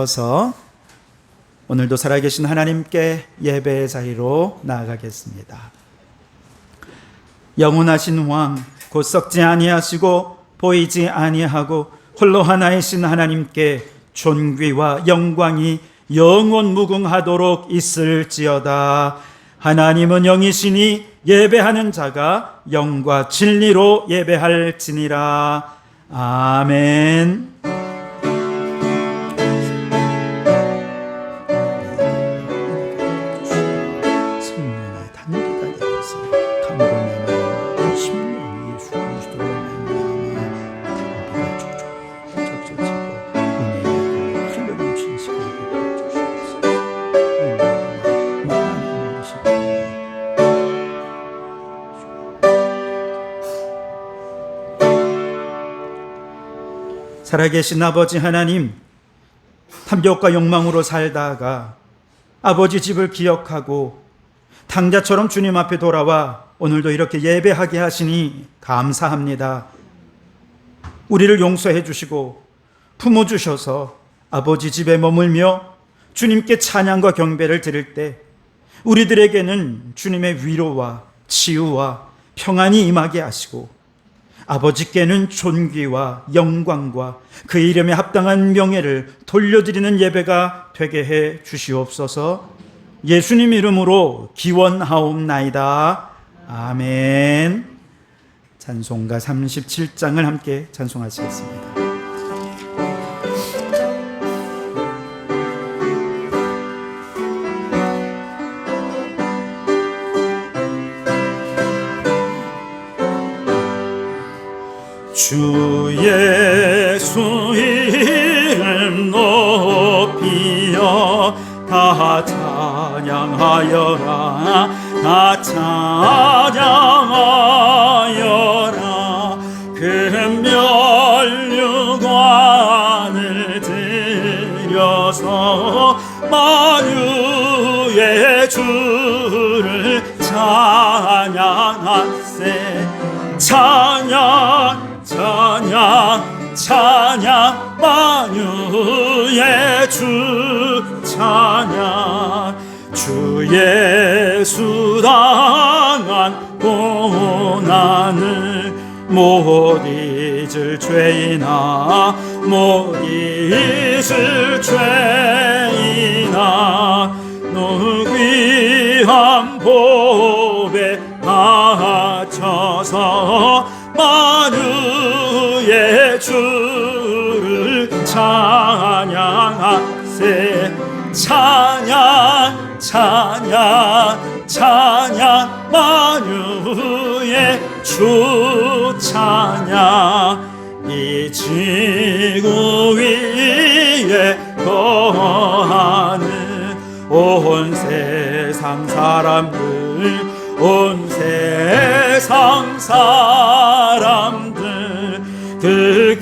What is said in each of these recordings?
서 오늘도 살아계신 하나님께 예배의 자리로 나아가겠습니다. 영원하신 왕 곧 썩지 아니하시고 보이지 아니하고 홀로 하나이신 하나님께 존귀와 영광이 영원 무궁하도록 있을지어다. 하나님은 영이시니 예배하는 자가 영과 진리로 예배할지니라. 아멘. 살아계신 아버지 하나님, 탐욕과 욕망으로 살다가 아버지 집을 기억하고 당자처럼 주님 앞에 돌아와 오늘도 이렇게 예배하게 하시니 감사합니다. 우리를 용서해 주시고 품어주셔서 아버지 집에 머물며 주님께 찬양과 경배를 드릴 때 우리들에게는 주님의 위로와 치유와 평안이 임하게 하시고 아버지께는 존귀와 영광과 그 이름에 합당한 명예를 돌려드리는 예배가 되게 해 주시옵소서. 예수님 이름으로 기원하옵나이다. 아멘. 찬송가 37장을 함께 찬송하시겠습니다. 주 예수 이름 높이여 다 찬양하여라. 다 찬양하여라. 그 멸류관을 들여서 만유의 주를 찬양하세. 찬양 찬양 찬양 만유의 주 찬양. 주 예수 당한 고난을 못 잊을 죄이나 못 잊을 죄이나 너 귀한 보배 바쳐서 만유의 주를 찬양하세. 찬양 찬양 찬양 만유의 주 찬양. 이 지구 위에 거하는 온 세상 사람들 온 세상 사람들 그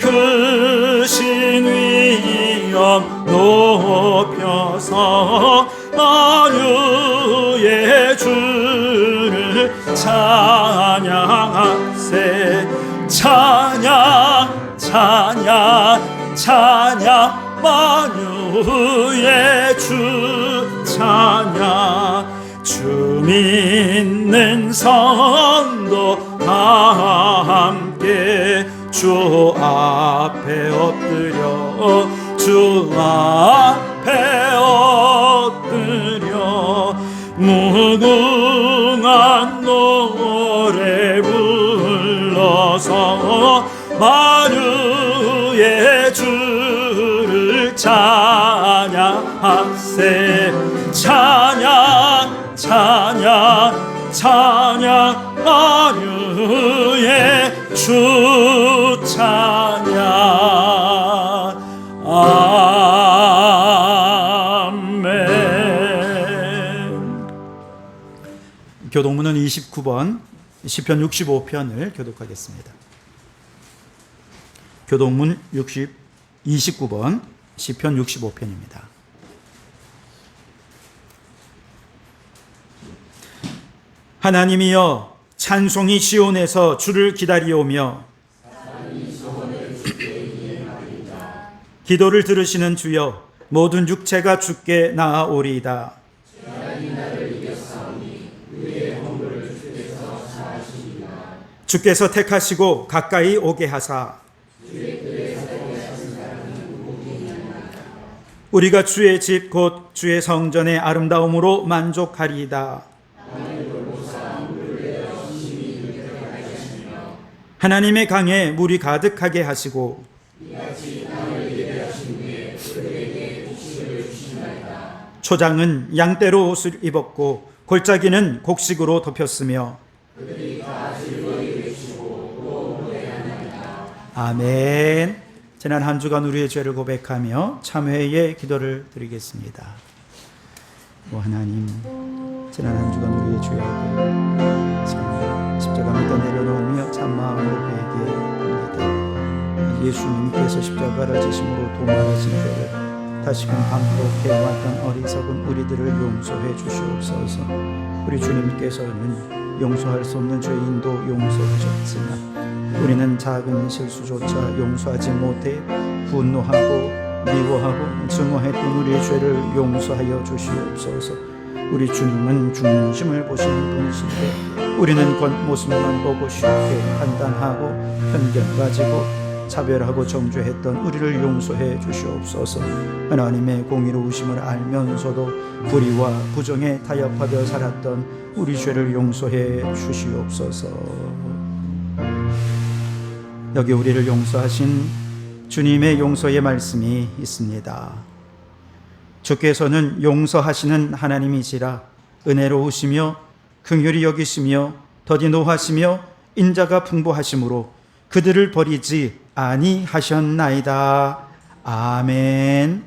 크신 위엄 높여서 만유의 주를 찬양하세. 찬양 찬양 찬양 만유의 주 찬양. 주 믿는 성도 다 함께 주 앞에 엎드려 주 앞에 엎드려 무궁한 노래 불러서 만유의 주를 찬양하세. 찬양 찬양 찬양 만유의 주 찬양. 아멘. 교독문은 29번 시편 65편을 교독하겠습니다. 교독문 29번 시편 65편입니다. 하나님이여 찬송이 시온에서 주를 기다리오며 기도를 들으시는 주여 모든 육체가 주께 나아오리이다. 주께서 택하시고 가까이 오게 하사 우리가 주의 집 곧 주의 성전의 아름다움으로 만족하리이다. 하나님의 강에 물이 가득하게 하시고 초장은 양떼로 옷을 입었고 골짜기는 곡식으로 덮였으며 아멘. 지난 한 주간 우리의 죄를 고백하며 참회의 기도를 드리겠습니다. 오 하나님, 지난 한 주간 우리의 죄악을 십자가 밑에 내려놓으며 참마음으로 회개합니다. 예수님께서 십자가를 지심으로 도말하신 죄를 다시금 반복해왔던 어리석은 우리들을 용서해 주시옵소서. 우리 주님께서는 용서할 수 없는 죄인도 용서하셨지만 우리는 작은 실수조차 용서하지 못해 분노하고 미워하고 증오했던 우리의 죄를 용서하여 주시옵소서. 우리 주님은 중심을 보시는 분이신데 우리는 겉모습만 보고 쉽게 판단하고 편견 가지고 차별하고 정죄했던 우리를 용서해 주시옵소서. 하나님의 공의로우심을 알면서도 불의와 부정에 타협하며 살았던 우리 죄를 용서해 주시옵소서. 여기 우리를 용서하신 주님의 용서의 말씀이 있습니다. 주께서는 용서하시는 하나님이시라 은혜로우시며 긍휼히 여기시며 더디 노하시며 인자가 풍부하심으로 그들을 버리지 아니하셨나이다. 아멘.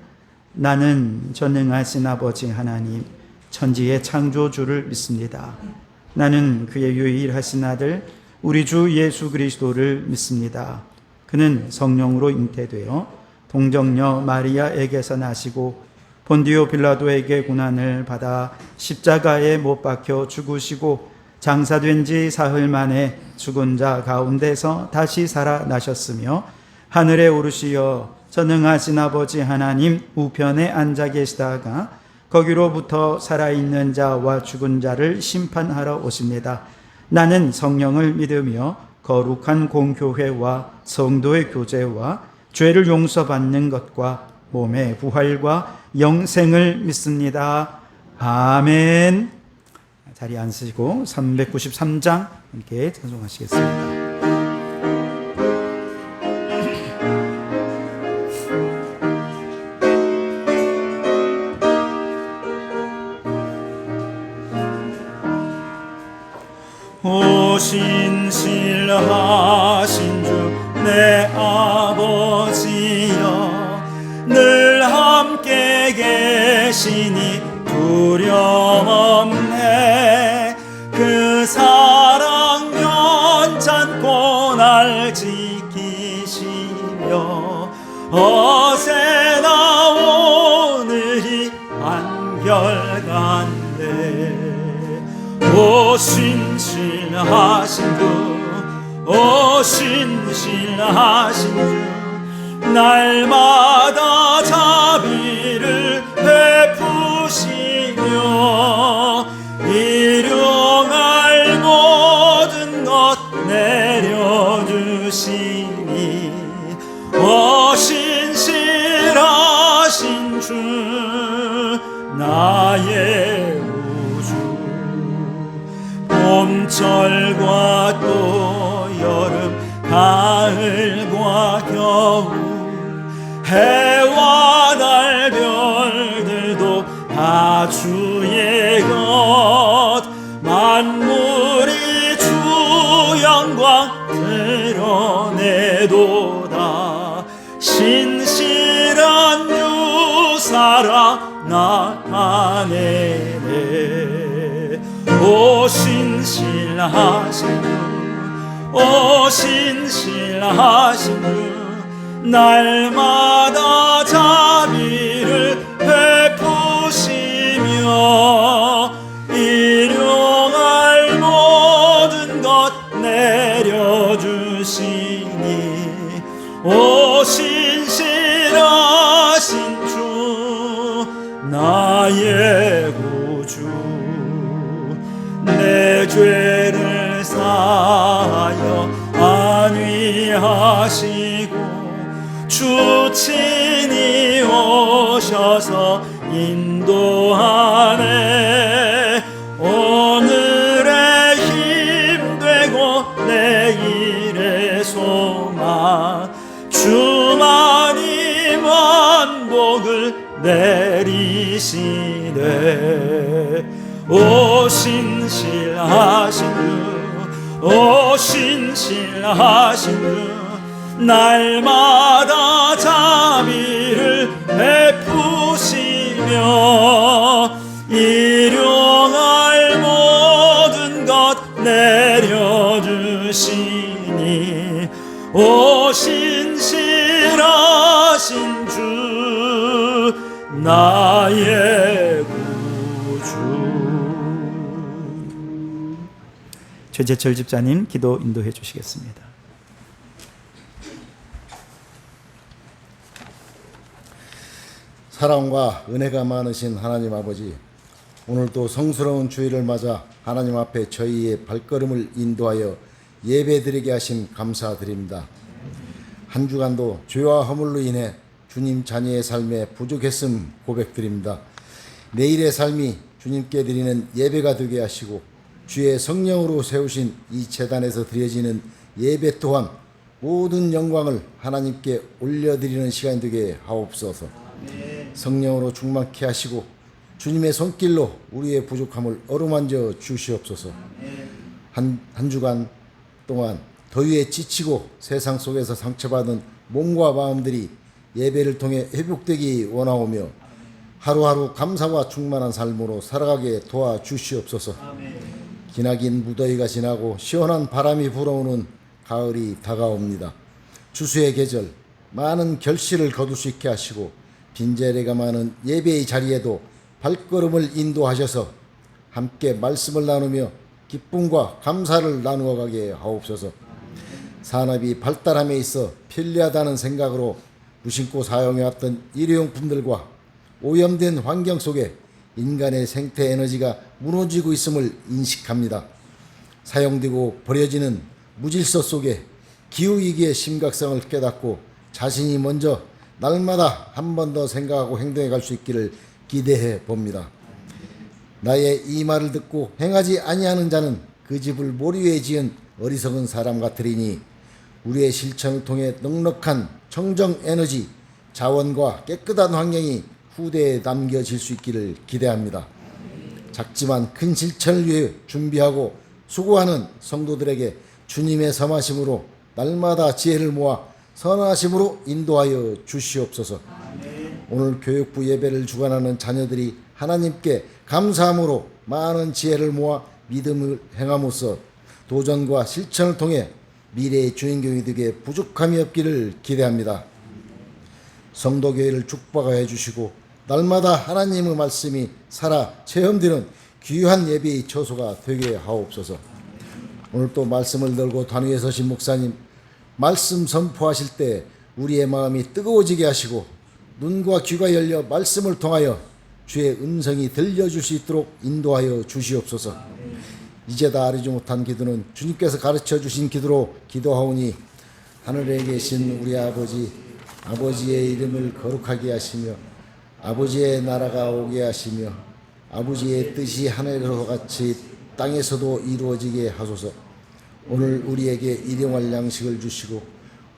나는 전능하신 아버지 하나님 천지의 창조주를 믿습니다. 나는 그의 유일하신 아들 우리 주 예수 그리스도를 믿습니다. 그는 성령으로 잉태되어 동정녀 마리아에게서 나시고 본디오 빌라도에게 고난을 받아 십자가에 못 박혀 죽으시고 장사된 지 사흘 만에 죽은 자 가운데서 다시 살아나셨으며 하늘에 오르시어 전능하신 아버지 하나님 우편에 앉아 계시다가 거기로부터 살아있는 자와 죽은 자를 심판하러 오십니다. 나는 성령을 믿으며 거룩한 공교회와 성도의 교제와 죄를 용서받는 것과 몸의 부활과 영생을 믿습니다. 아멘. 자리에 앉으시고 393장 함께 찬송하시겠습니다. 오 신실하신 주 내 아버지여 늘 함께 계시니 두려움 없네. 그 사랑 면찮고 날 지키시며 어제나 오늘이 한결같네. 오 신실하신 주 오 신실하신 주 날마다 자비를 베푸시며 일용할 모든 것 내려주시니 오 신실하신 주 나의 우주 봄철과 또 여름 가을과 겨울 해와 달 별들도 다 주의 것 만물이 주 영광 드러내도다. 신실한 유사라 나타내네. 오 신실하신 주 오 신실하신 주 날마다 자비를 베푸시며 일용할 모든 것 내려주시니 오 신실하신 주 나의 구주 내 죄를 사하여 안위하시고 주 친히 오셔서 인도하네. 오늘의 힘 되고 내일의 소망 주만이 만복을 내리시네. 오 신실하신 주, 오 신실하신 주, 날마다 자비를 베푸시며 일용할 모든 것 내려주시니 오 신실하신 주 나의 구주. 최재철 집사님 기도 인도해 주시겠습니다. 사랑과 은혜가 많으신 하나님 아버지, 오늘도 성스러운 주일을 맞아 하나님 앞에 저희의 발걸음을 인도하여 예배드리게 하심 감사드립니다. 한 주간도 죄와 허물로 인해 주님 자녀의 삶에 부족했음 고백드립니다. 내일의 삶이 주님께 드리는 예배가 되게 하시고 주의 성령으로 세우신 이 제단에서 드려지는 예배 또한 모든 영광을 하나님께 올려드리는 시간이 되게 하옵소서. 성령으로 충만케 하시고 주님의 손길로 우리의 부족함을 어루만져 주시옵소서. 한 주간 동안 더위에 지치고 세상 속에서 상처받은 몸과 마음들이 예배를 통해 회복되기 원하오며 하루하루 감사와 충만한 삶으로 살아가게 도와주시옵소서. 기나긴 무더위가 지나고 시원한 바람이 불어오는 가을이 다가옵니다. 추수의 계절, 많은 결실을 거둘 수 있게 하시고 빈재래가 많은 예배의 자리에도 발걸음을 인도하셔서 함께 말씀을 나누며 기쁨과 감사를 나누어 가게 하옵소서. 산업이 발달함에 있어 편리하다는 생각으로 무심코 사용해왔던 일회용품들과 오염된 환경 속에 인간의 생태 에너지가 무너지고 있음을 인식합니다. 사용되고 버려지는 무질서 속에 기후위기의 심각성을 깨닫고 자신이 먼저 날마다 한 번 더 생각하고 행동해 갈 수 있기를 기대해 봅니다. 나의 이 말을 듣고 행하지 아니하는 자는 그 집을 모리 위에 지은 어리석은 사람 같으리니 우리의 실천을 통해 넉넉한 청정 에너지, 자원과 깨끗한 환경이 후대에 남겨질 수 있기를 기대합니다. 작지만 큰 실천을 위해 준비하고 수고하는 성도들에게 주님의 섬하심으로 날마다 지혜를 모아 선하심으로 인도하여 주시옵소서. 오늘 교육부 예배를 주관하는 자녀들이 하나님께 감사함으로 많은 지혜를 모아 믿음을 행함으로써 도전과 실천을 통해 미래의 주인공이 되게 부족함이 없기를 기대합니다. 성도교회를 축복하여 주시고 날마다 하나님의 말씀이 살아 체험되는 귀한 예배의 처소가 되게 하옵소서. 오늘 또 말씀을 들고 단위에 서신 목사님, 말씀 선포하실 때 우리의 마음이 뜨거워지게 하시고 눈과 귀가 열려 말씀을 통하여 주의 음성이 들려줄 수 있도록 인도하여 주시옵소서. 이제다 아뢰지 못한 기도는 주님께서 가르쳐 주신 기도로 기도하오니 하늘에 계신 우리 아버지, 아버지의 이름을 거룩하게 하시며 아버지의 나라가 오게 하시며 아버지의 뜻이 하늘에서 같이 땅에서도 이루어지게 하소서. 오늘 우리에게 일용할 양식을 주시고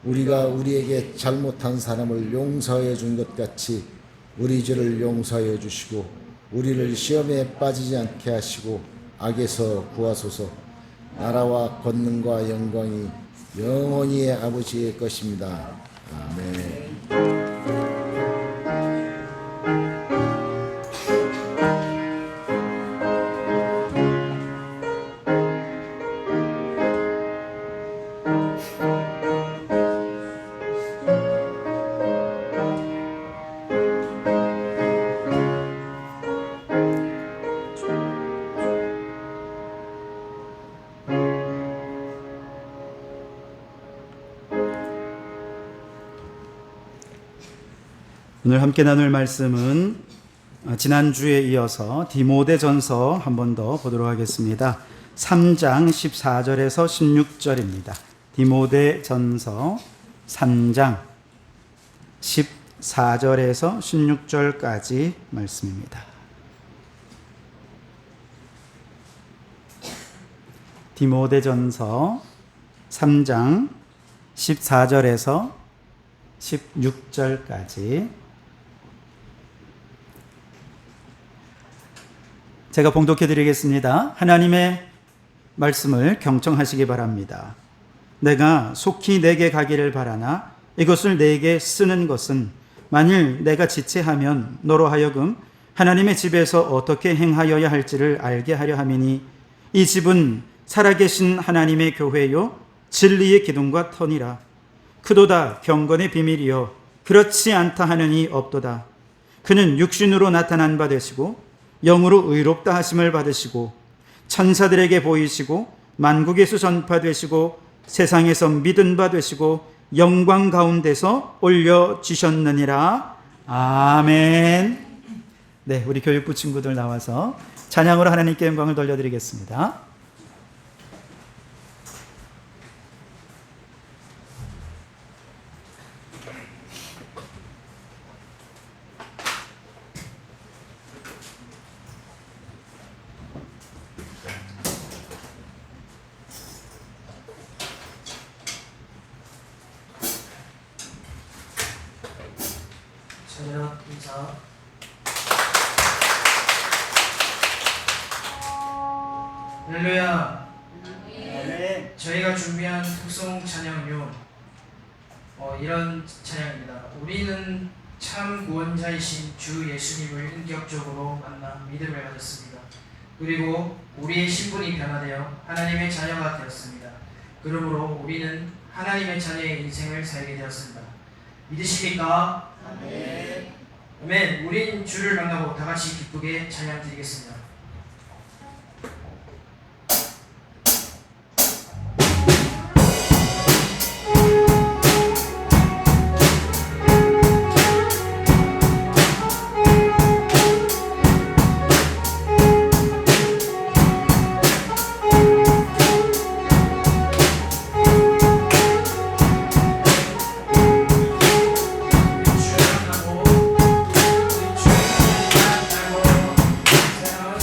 우리가 우리에게 잘못한 사람을 용서하여 준 것 같이 우리 죄를 용서하여 주시고 우리를 시험에 빠지지 않게 하시고 악에서 구하소서. 나라와 권능과 영광이 영원히 아버지의 것입니다. 아멘. 오늘 함께 나눌 말씀은 지난주에 이어서 디모데전서 한 번 더 보도록 하겠습니다. 3장 14절에서 16절입니다. 디모데전서 3장 14절에서 16절까지 말씀입니다. 디모데전서 3장 14절에서 16절까지 제가 봉독해 드리겠습니다. 하나님의 말씀을 경청하시기 바랍니다. 내가 속히 내게 가기를 바라나 이것을 내게 쓰는 것은 만일 내가 지체하면 너로 하여금 하나님의 집에서 어떻게 행하여야 할지를 알게 하려 함이니 이 집은 살아계신 하나님의 교회요 진리의 기둥과 터니라. 그도다 경건의 비밀이요 그렇지 않다 하느니 없도다. 그는 육신으로 나타난 바 되시고 영으로 의롭다 하심을 받으시고 천사들에게 보이시고 만국에서 전파되시고 세상에서 믿은 바 되시고 영광 가운데서 올려주셨느니라. 아멘. 네, 우리 교육부 친구들 나와서 찬양으로 하나님께 영광을 돌려드리겠습니다. 찬양 인사. 할렐루야. 저희가 준비한 특송 찬양은요, 이런 찬양입니다. 우리는 참 구원자이신 주 예수님을 인격적으로 만나 믿음을 가졌습니다. 그리고 우리의 신분이 변화되어 하나님의 자녀가 되었습니다. 그러므로 우리는 하나님의 자녀의 인생을 살게 되었습니다. 믿으십니까? 아멘. 아멘. 우린 주를 만나고 다 같이 기쁘게 찬양 드리겠습니다. 주를 만나고 우리 주를 만나고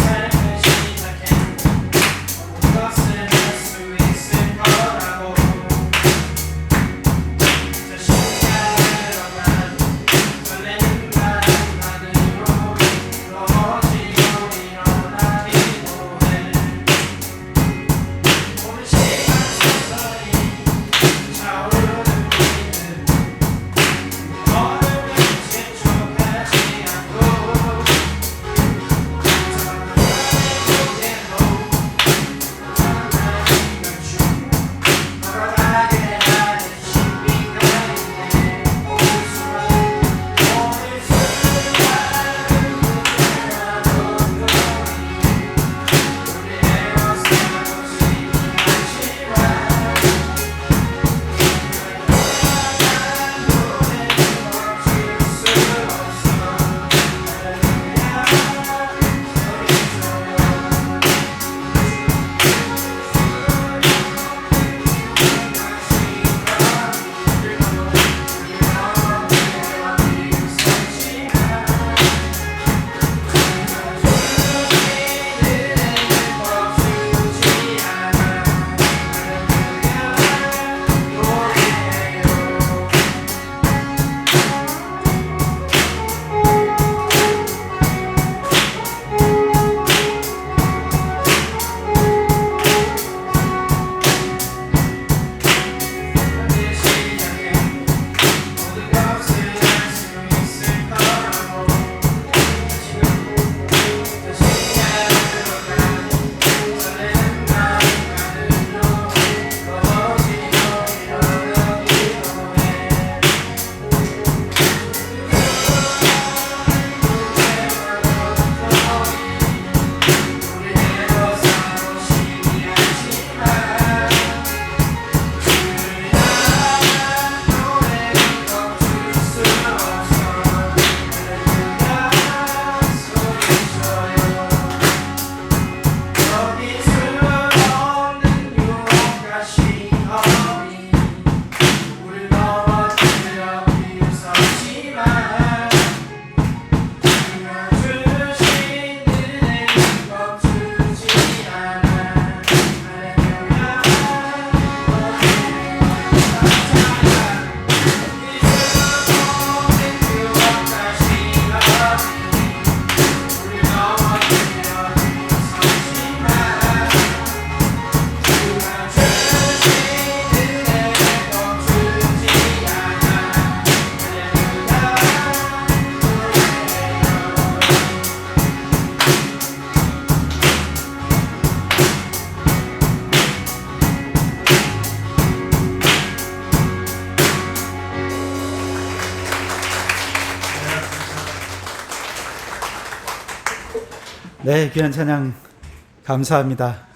네, 귀한 찬양 감사합니다.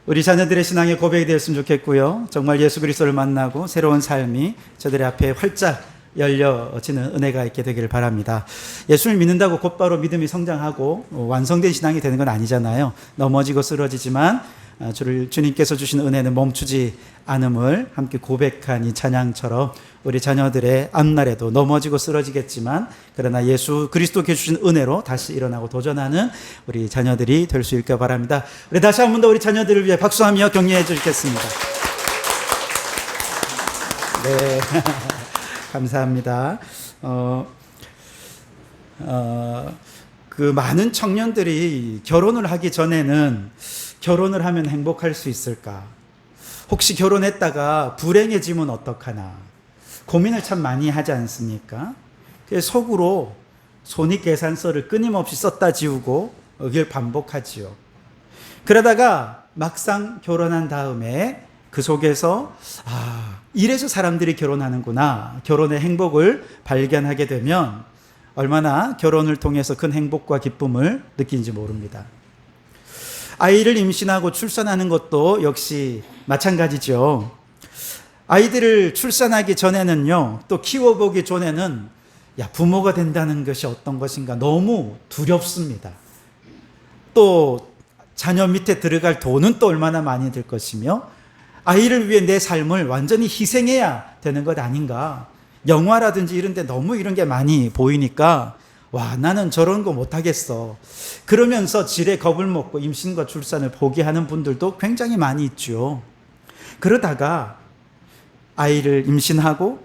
우리 자녀들의 신앙의 고백이 되었으면 좋겠고요. 정말 예수 그리스도를 만나고 새로운 삶이 저들의 앞에 활짝 열려지는 은혜가 있게 되기를 바랍니다. 예수를 믿는다고 곧바로 믿음이 성장하고 완성된 신앙이 되는 건 아니잖아요. 넘어지고 쓰러지지만 주님께서 주신 은혜는 멈추지 않음을 함께 고백한 이 찬양처럼 우리 자녀들의 앞날에도 넘어지고 쓰러지겠지만 그러나 예수 그리스도께 주신 은혜로 다시 일어나고 도전하는 우리 자녀들이 될 수 있길 바랍니다. 우리 다시 한 번 더 우리 자녀들을 위해 박수하며 격려해 주시겠습니다. 네. 감사합니다. 그 많은 청년들이 결혼을 하기 전에는 결혼을 하면 행복할 수 있을까? 혹시 결혼했다가 불행해지면 어떡하나? 고민을 참 많이 하지 않습니까? 그래서 속으로 손익계산서를 끊임없이 썼다 지우고 이걸 반복하지요. 그러다가 막상 결혼한 다음에 그 속에서 이래서 사람들이 결혼하는구나, 결혼의 행복을 발견하게 되면 얼마나 결혼을 통해서 큰 행복과 기쁨을 느끼는지 모릅니다. 아이를 임신하고 출산하는 것도 역시 마찬가지죠. 아이들을 출산하기 전에는요, 또 키워보기 전에는 부모가 된다는 것이 어떤 것인가 너무 두렵습니다. 또 자녀 밑에 들어갈 돈은 또 얼마나 많이 들 것이며 아이를 위해 내 삶을 완전히 희생해야 되는 것 아닌가. 영화라든지 이런 데 너무 이런 게 많이 보이니까 나는 저런 거 못하겠어. 그러면서 질에 겁을 먹고 임신과 출산을 포기하는 분들도 굉장히 많이 있죠. 그러다가 아이를 임신하고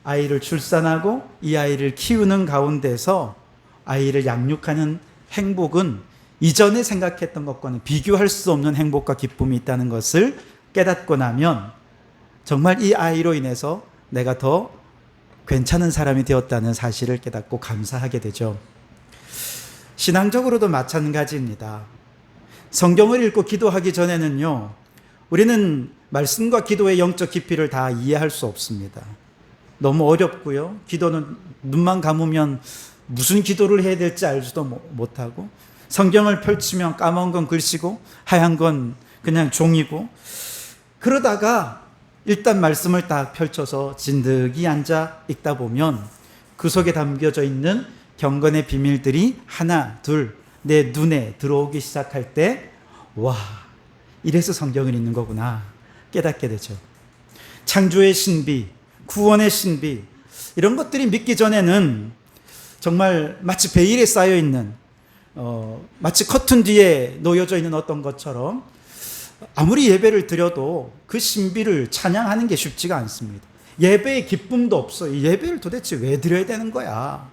아이를 출산하고 이 아이를 키우는 가운데서 아이를 양육하는 행복은 이전에 생각했던 것과는 비교할 수 없는 행복과 기쁨이 있다는 것을 깨닫고 나면 정말 이 아이로 인해서 내가 더 괜찮은 사람이 되었다는 사실을 깨닫고 감사하게 되죠. 신앙적으로도 마찬가지입니다. 성경을 읽고 기도하기 전에는요, 우리는 말씀과 기도의 영적 깊이를 다 이해할 수 없습니다. 너무 어렵고요. 기도는 눈만 감으면 무슨 기도를 해야 될지 알지도 못하고, 성경을 펼치면 까만 건 글씨고 하얀 건 그냥 종이고, 그러다가 일단 말씀을 딱 펼쳐서 진득이 앉아 읽다 보면 그 속에 담겨져 있는 경건의 비밀들이 하나 둘 내 눈에 들어오기 시작할 때 이래서 성경을 읽는 거구나 깨닫게 되죠. 창조의 신비, 구원의 신비, 이런 것들이 믿기 전에는 정말 마치 베일에 쌓여 있는 마치 커튼 뒤에 놓여져 있는 어떤 것처럼 아무리 예배를 드려도 그 신비를 찬양하는 게 쉽지가 않습니다. 예배의 기쁨도 없어요. 예배를 도대체 왜 드려야 되는 거야?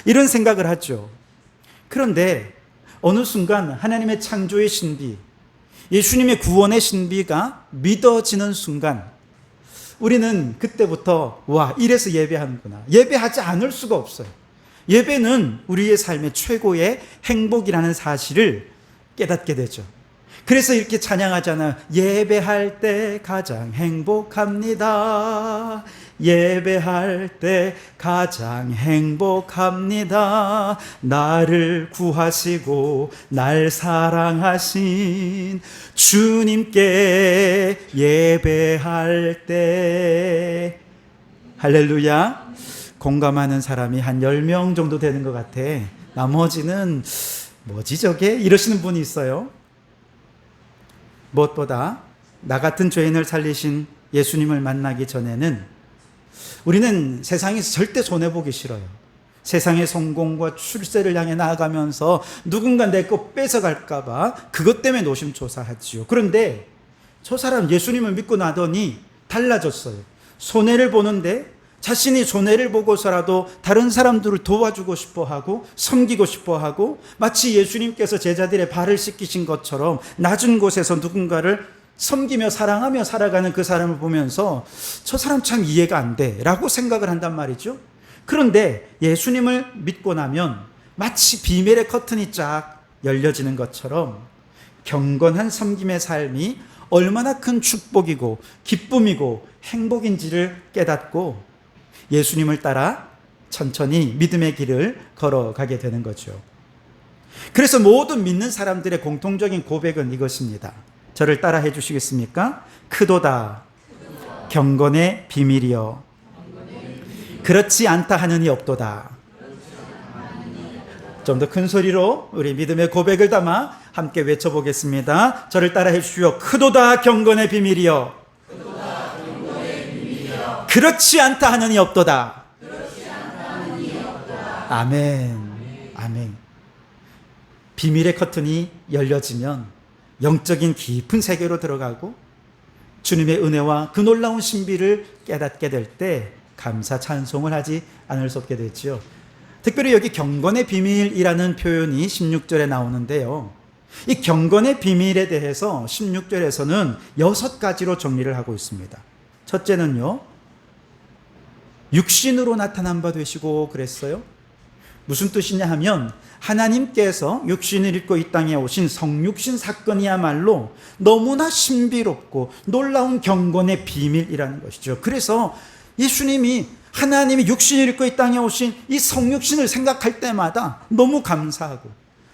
이런 생각을 하죠. 그런데 어느 순간 하나님의 창조의 신비, 예수님의 구원의 신비가 믿어지는 순간 우리는 그때부터 이래서 예배하는구나. 예배하지 않을 수가 없어요. 예배는 우리의 삶의 최고의 행복이라는 사실을 깨닫게 되죠. 그래서 이렇게 찬양하잖아요. 예배할 때 가장 행복합니다. 예배할 때 가장 행복합니다. 나를 구하시고 날 사랑하신 주님께 예배할 때. 할렐루야. 공감하는 사람이 한 10명 정도 되는 것 같아. 나머지는 뭐지 저게? 이러시는 분이 있어요. 무엇보다 나 같은 죄인을 살리신 예수님을 만나기 전에는 우리는 세상에서 절대 손해보기 싫어요. 세상의 성공과 출세를 향해 나아가면서 누군가 내 거 뺏어갈까 봐 그것 때문에 노심초사하지요. 그런데 저 사람 예수님을 믿고 나더니 달라졌어요. 손해를 보는데 자신이 손해를 보고서라도 다른 사람들을 도와주고 싶어하고 섬기고 싶어하고 마치 예수님께서 제자들의 발을 씻기신 것처럼 낮은 곳에서 누군가를 섬기며 사랑하며 살아가는 그 사람을 보면서 저 사람 참 이해가 안 돼 라고 생각을 한단 말이죠. 그런데 예수님을 믿고 나면 마치 비밀의 커튼이 쫙 열려지는 것처럼 경건한 섬김의 삶이 얼마나 큰 축복이고 기쁨이고 행복인지를 깨닫고 예수님을 따라 천천히 믿음의 길을 걸어가게 되는 거죠. 그래서 모든 믿는 사람들의 공통적인 고백은 이것입니다. 저를 따라 해 주시겠습니까? 크도다 경건의 비밀이여 그렇지 않다 하느니 없도다. 좀 더 큰 소리로 우리 믿음의 고백을 담아 함께 외쳐보겠습니다. 저를 따라 해주시오. 크도다 경건의 비밀이여 그렇지 않다 하느니 없도다. 아멘. 아멘. 비밀의 커튼이 열려지면 영적인 깊은 세계로 들어가고 주님의 은혜와 그 놀라운 신비를 깨닫게 될 때 감사 찬송을 하지 않을 수 없게 되지요. 특별히 여기 경건의 비밀이라는 표현이 16절에 나오는데요. 이 경건의 비밀에 대해서 16절에서는 6가지로 정리를 하고 있습니다. 첫째는요, 육신으로 나타난 바 되시고 그랬어요. 무슨 뜻이냐 하면 하나님께서 육신을 입고 이 땅에 오신 성육신 사건이야말로 너무나 신비롭고 놀라운 경건의 비밀이라는 것이죠. 그래서 예수님이 하나님이 육신을 입고 이 땅에 오신 이 성육신을 생각할 때마다 너무 감사하고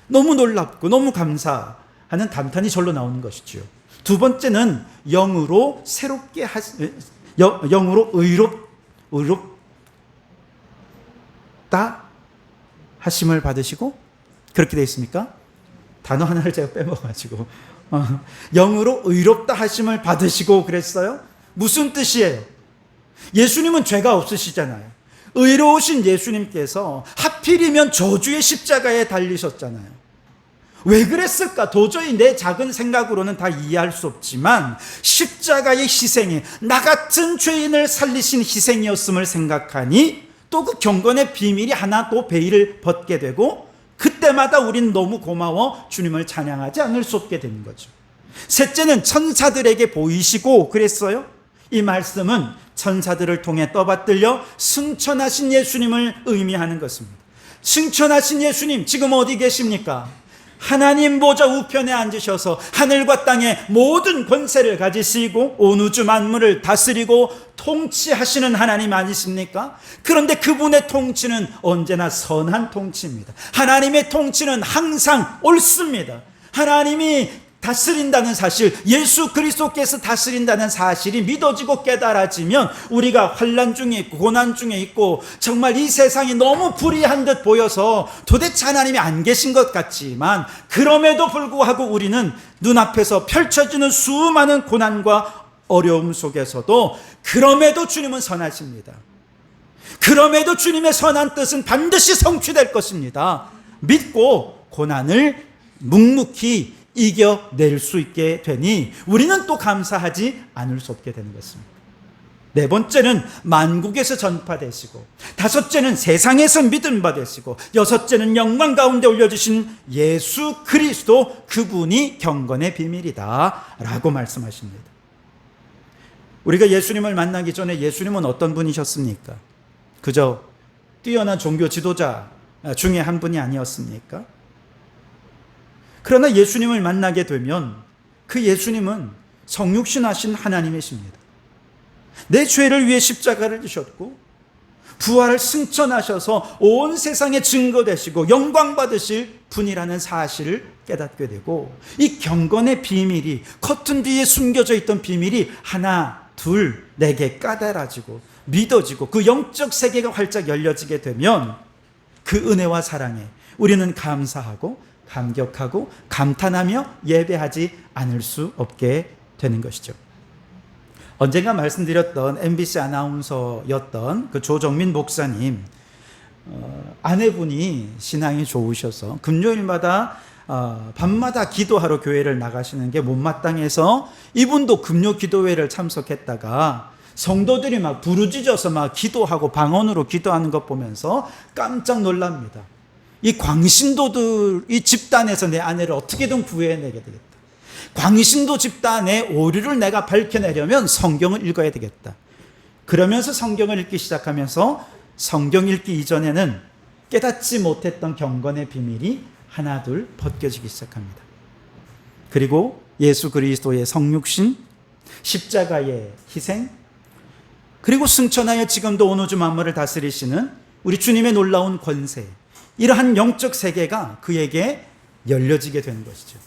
너무 놀랍고 너무 감사하는 감탄이 절로 나오는 것이죠. 두 번째는 영으로 새롭게 영으로 의롭다 하심을 받으시고, 그렇게 되어 있습니까? 단어 하나를 제가 빼먹어가지고 영으로 의롭다 하심을 받으시고 그랬어요. 무슨 뜻이에요? 예수님은 죄가 없으시잖아요. 의로우신 예수님께서 하필이면 저주의 십자가에 달리셨잖아요. 왜 그랬을까? 도저히 내 작은 생각으로는 다 이해할 수 없지만 십자가의 희생이 나 같은 죄인을 살리신 희생이었음을 생각하니 또 그 경건의 비밀이 하나 또 베일을 벗게 되고, 그때마다 우린 너무 고마워 주님을 찬양하지 않을 수 없게 되는 거죠. 셋째는 천사들에게 보이시고 그랬어요. 이 말씀은 천사들을 통해 떠받들려 승천하신 예수님을 의미하는 것입니다. 승천하신 예수님 지금 어디 계십니까? 하나님 보좌 우편에 앉으셔서 하늘과 땅의 모든 권세를 가지시고 온 우주 만물을 다스리고 통치하시는 하나님 아니십니까? 그런데 그분의 통치는 언제나 선한 통치입니다. 하나님의 통치는 항상 옳습니다. 하나님이 다스린다는 사실, 예수 그리스도께서 다스린다는 사실이 믿어지고 깨달아지면 우리가 환난 중에 있고 고난 중에 있고 정말 이 세상이 너무 불의한 듯 보여서 도대체 하나님이 안 계신 것 같지만, 그럼에도 불구하고 우리는 눈앞에서 펼쳐지는 수많은 고난과 어려움 속에서도 그럼에도 주님은 선하십니다. 그럼에도 주님의 선한 뜻은 반드시 성취될 것입니다. 믿고 고난을 묵묵히 이겨낼 수 있게 되니 우리는 또 감사하지 않을 수 없게 되는 것입니다. 네 번째는 만국에서 전파되시고, 다섯째는 세상에서 믿음 받으시고, 여섯째는 영광 가운데 올려주신 예수 그리스도, 그분이 경건의 비밀이다 라고 말씀하십니다. 우리가 예수님을 만나기 전에 예수님은 어떤 분이셨습니까? 그저 뛰어난 종교 지도자 중에 한 분이 아니었습니까? 그러나 예수님을 만나게 되면 그 예수님은 성육신하신 하나님이십니다. 내 죄를 위해 십자가를 지셨고 부활을 승천하셔서 온 세상에 증거되시고 영광 받으실 분이라는 사실을 깨닫게 되고, 이 경건의 비밀이, 커튼 뒤에 숨겨져 있던 비밀이 하나 둘 내게 까달아지고 믿어지고 그 영적 세계가 활짝 열려지게 되면 그 은혜와 사랑에 우리는 감사하고 감격하고 감탄하며 예배하지 않을 수 없게 되는 것이죠. 언젠가 말씀드렸던 MBC 아나운서였던 그 조정민 목사님, 아내분이 신앙이 좋으셔서 금요일마다 밤마다 기도하러 교회를 나가시는 게 못마땅해서 이분도 금요 기도회를 참석했다가 성도들이 막 부르짖어서 막 기도하고 방언으로 기도하는 것 보면서 깜짝 놀랍니다. 이 광신도들, 이 집단에서 내 아내를 어떻게든 구해내게 되겠다. 광신도 집단의 오류를 내가 밝혀내려면 성경을 읽어야 되겠다. 그러면서 성경을 읽기 시작하면서 성경 읽기 이전에는 깨닫지 못했던 경건의 비밀이 하나둘 벗겨지기 시작합니다. 그리고 예수 그리스도의 성육신, 십자가의 희생, 그리고 승천하여 지금도 온 우주 만물을 다스리시는 우리 주님의 놀라운 권세, 이러한 영적 세계가 그에게 열려지게 된 것이죠.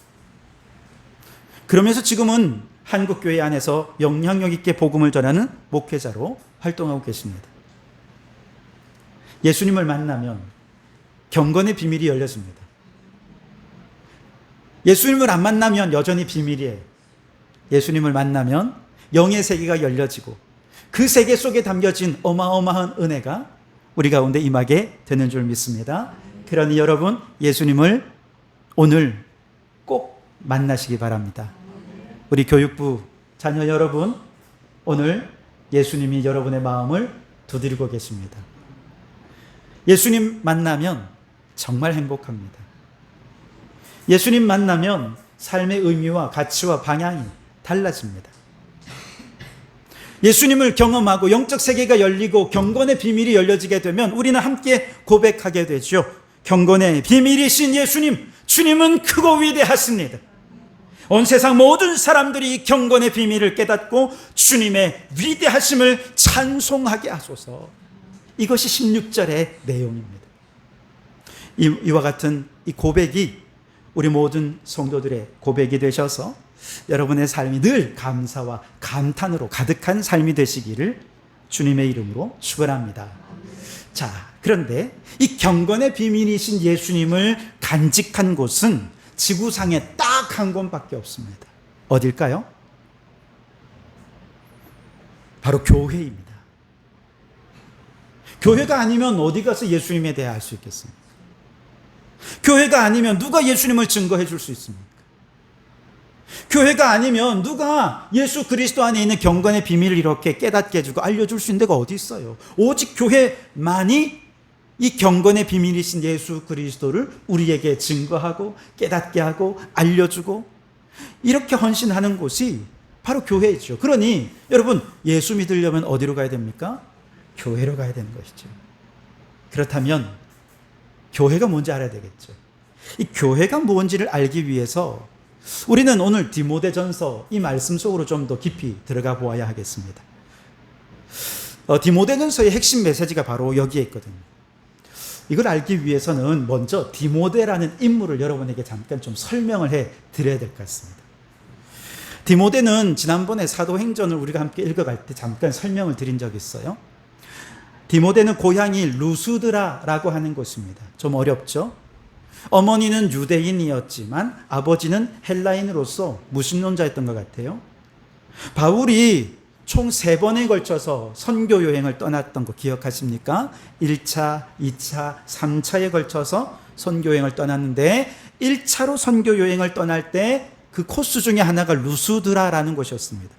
그러면서 지금은 한국교회 안에서 영향력 있게 복음을 전하는 목회자로 활동하고 계십니다. 예수님을 만나면 경건의 비밀이 열려집니다. 예수님을 안 만나면 여전히 비밀이에요. 예수님을 만나면 영의 세계가 열려지고 그 세계 속에 담겨진 어마어마한 은혜가 우리 가운데 임하게 되는 줄 믿습니다. 그러니 여러분, 예수님을 오늘 꼭 만나시기 바랍니다. 우리 교육부 자녀 여러분, 오늘 예수님이 여러분의 마음을 두드리고 계십니다. 예수님 만나면 정말 행복합니다. 예수님 만나면 삶의 의미와 가치와 방향이 달라집니다. 예수님을 경험하고 영적 세계가 열리고 경건의 비밀이 열려지게 되면 우리는 함께 고백하게 되죠. 경건의 비밀이신 예수님, 주님은 크고 위대하십니다. 온 세상 모든 사람들이 경건의 비밀을 깨닫고 주님의 위대하심을 찬송하게 하소서. 이것이 16절의 내용입니다. 이와 같은 이 고백이 우리 모든 성도들의 고백이 되셔서 여러분의 삶이 늘 감사와 감탄으로 가득한 삶이 되시기를 주님의 이름으로 축원합니다. 자, 그런데 이 경건의 비밀이신 예수님을 간직한 곳은 지구상에 딱 한 곳밖에 없습니다. 어딜까요? 바로 교회입니다. 교회가 아니면 어디 가서 예수님에 대해 알 수 있겠습니까? 교회가 아니면 누가 예수님을 증거해 줄 수 있습니까? 교회가 아니면 누가 예수 그리스도 안에 있는 경건의 비밀을 이렇게 깨닫게 해주고 알려줄 수 있는 데가 어디 있어요? 오직 교회만이 이 경건의 비밀이신 예수 그리스도를 우리에게 증거하고 깨닫게 하고 알려주고 이렇게 헌신하는 곳이 바로 교회이죠. 그러니 여러분, 예수 믿으려면 어디로 가야 됩니까? 교회로 가야 되는 것이죠. 그렇다면 교회가 뭔지 알아야 되겠죠. 이 교회가 뭔지를 알기 위해서 우리는 오늘 디모데전서 이 말씀 속으로 좀 더 깊이 들어가 보아야 하겠습니다. 디모데전서의 핵심 메시지가 바로 여기에 있거든요. 이걸 알기 위해서는 먼저 디모데라는 인물을 여러분에게 잠깐 좀 설명을 해 드려야 될 것 같습니다. 디모데는 지난번에 사도행전을 우리가 함께 읽어갈 때 잠깐 설명을 드린 적이 있어요. 디모데는 고향이 루스드라라고 하는 곳입니다. 좀 어렵죠? 어머니는 유대인이었지만 아버지는 헬라인으로서 무신론자였던 것 같아요. 바울이 총 3번에 걸쳐서 선교 여행을 떠났던 거 기억하십니까? 1차, 2차, 3차에 걸쳐서 선교 여행을 떠났는데 1차로 선교 여행을 떠날 때 그 코스 중에 하나가 루스드라라는 곳이었습니다.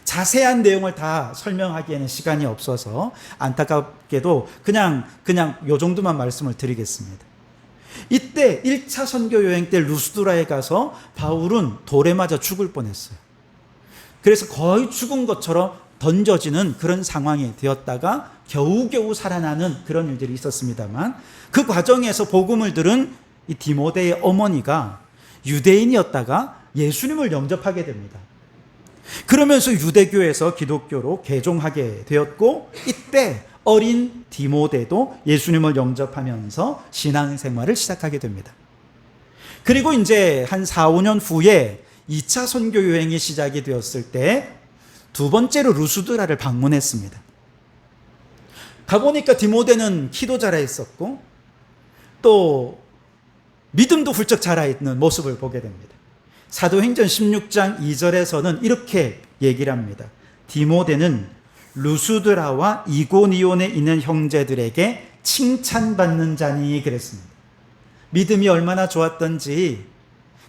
자세한 내용을 다 설명하기에는 시간이 없어서 안타깝게도 그냥 요 정도만 말씀을 드리겠습니다. 이때 1차 선교 여행 때 루스드라에 가서 바울은 돌에 맞아 죽을 뻔했어요. 그래서 거의 죽은 것처럼 던져지는 그런 상황이 되었다가 겨우겨우 살아나는 그런 일들이 있었습니다만 그 과정에서 복음을 들은 이 디모데의 어머니가 유대인이었다가 예수님을 영접하게 됩니다. 그러면서 유대교에서 기독교로 개종하게 되었고 이때 어린 디모데도 예수님을 영접하면서 신앙생활을 시작하게 됩니다. 그리고 이제 한 4, 5년 후에 2차 선교 여행이 시작이 되었을 때 두 번째로 루스드라를 방문했습니다. 가보니까 디모데는 키도 자라 있었고 또 믿음도 훌쩍 자라 있는 모습을 보게 됩니다. 사도행전 16장 2절에서는 이렇게 얘기를 합니다. 디모데는 루스드라와 이고니온에 있는 형제들에게 칭찬받는 자니 그랬습니다. 믿음이 얼마나 좋았던지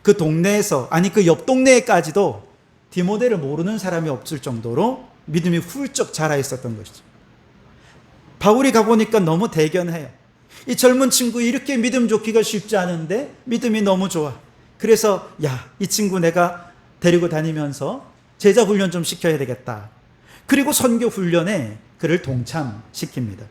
그 동네에서 아니 그 옆 동네에까지도 디모데를 모르는 사람이 없을 정도로 믿음이 훌쩍 자라 있었던 것이죠. 바울이 가보니까 너무 대견해요. 이 젊은 친구 이렇게 믿음 좋기가 쉽지 않은데 믿음이 너무 좋아. 그래서 이 친구 내가 데리고 다니면서 제자 훈련 좀 시켜야 되겠다. 그리고 선교 훈련에 그를 동참시킵니다.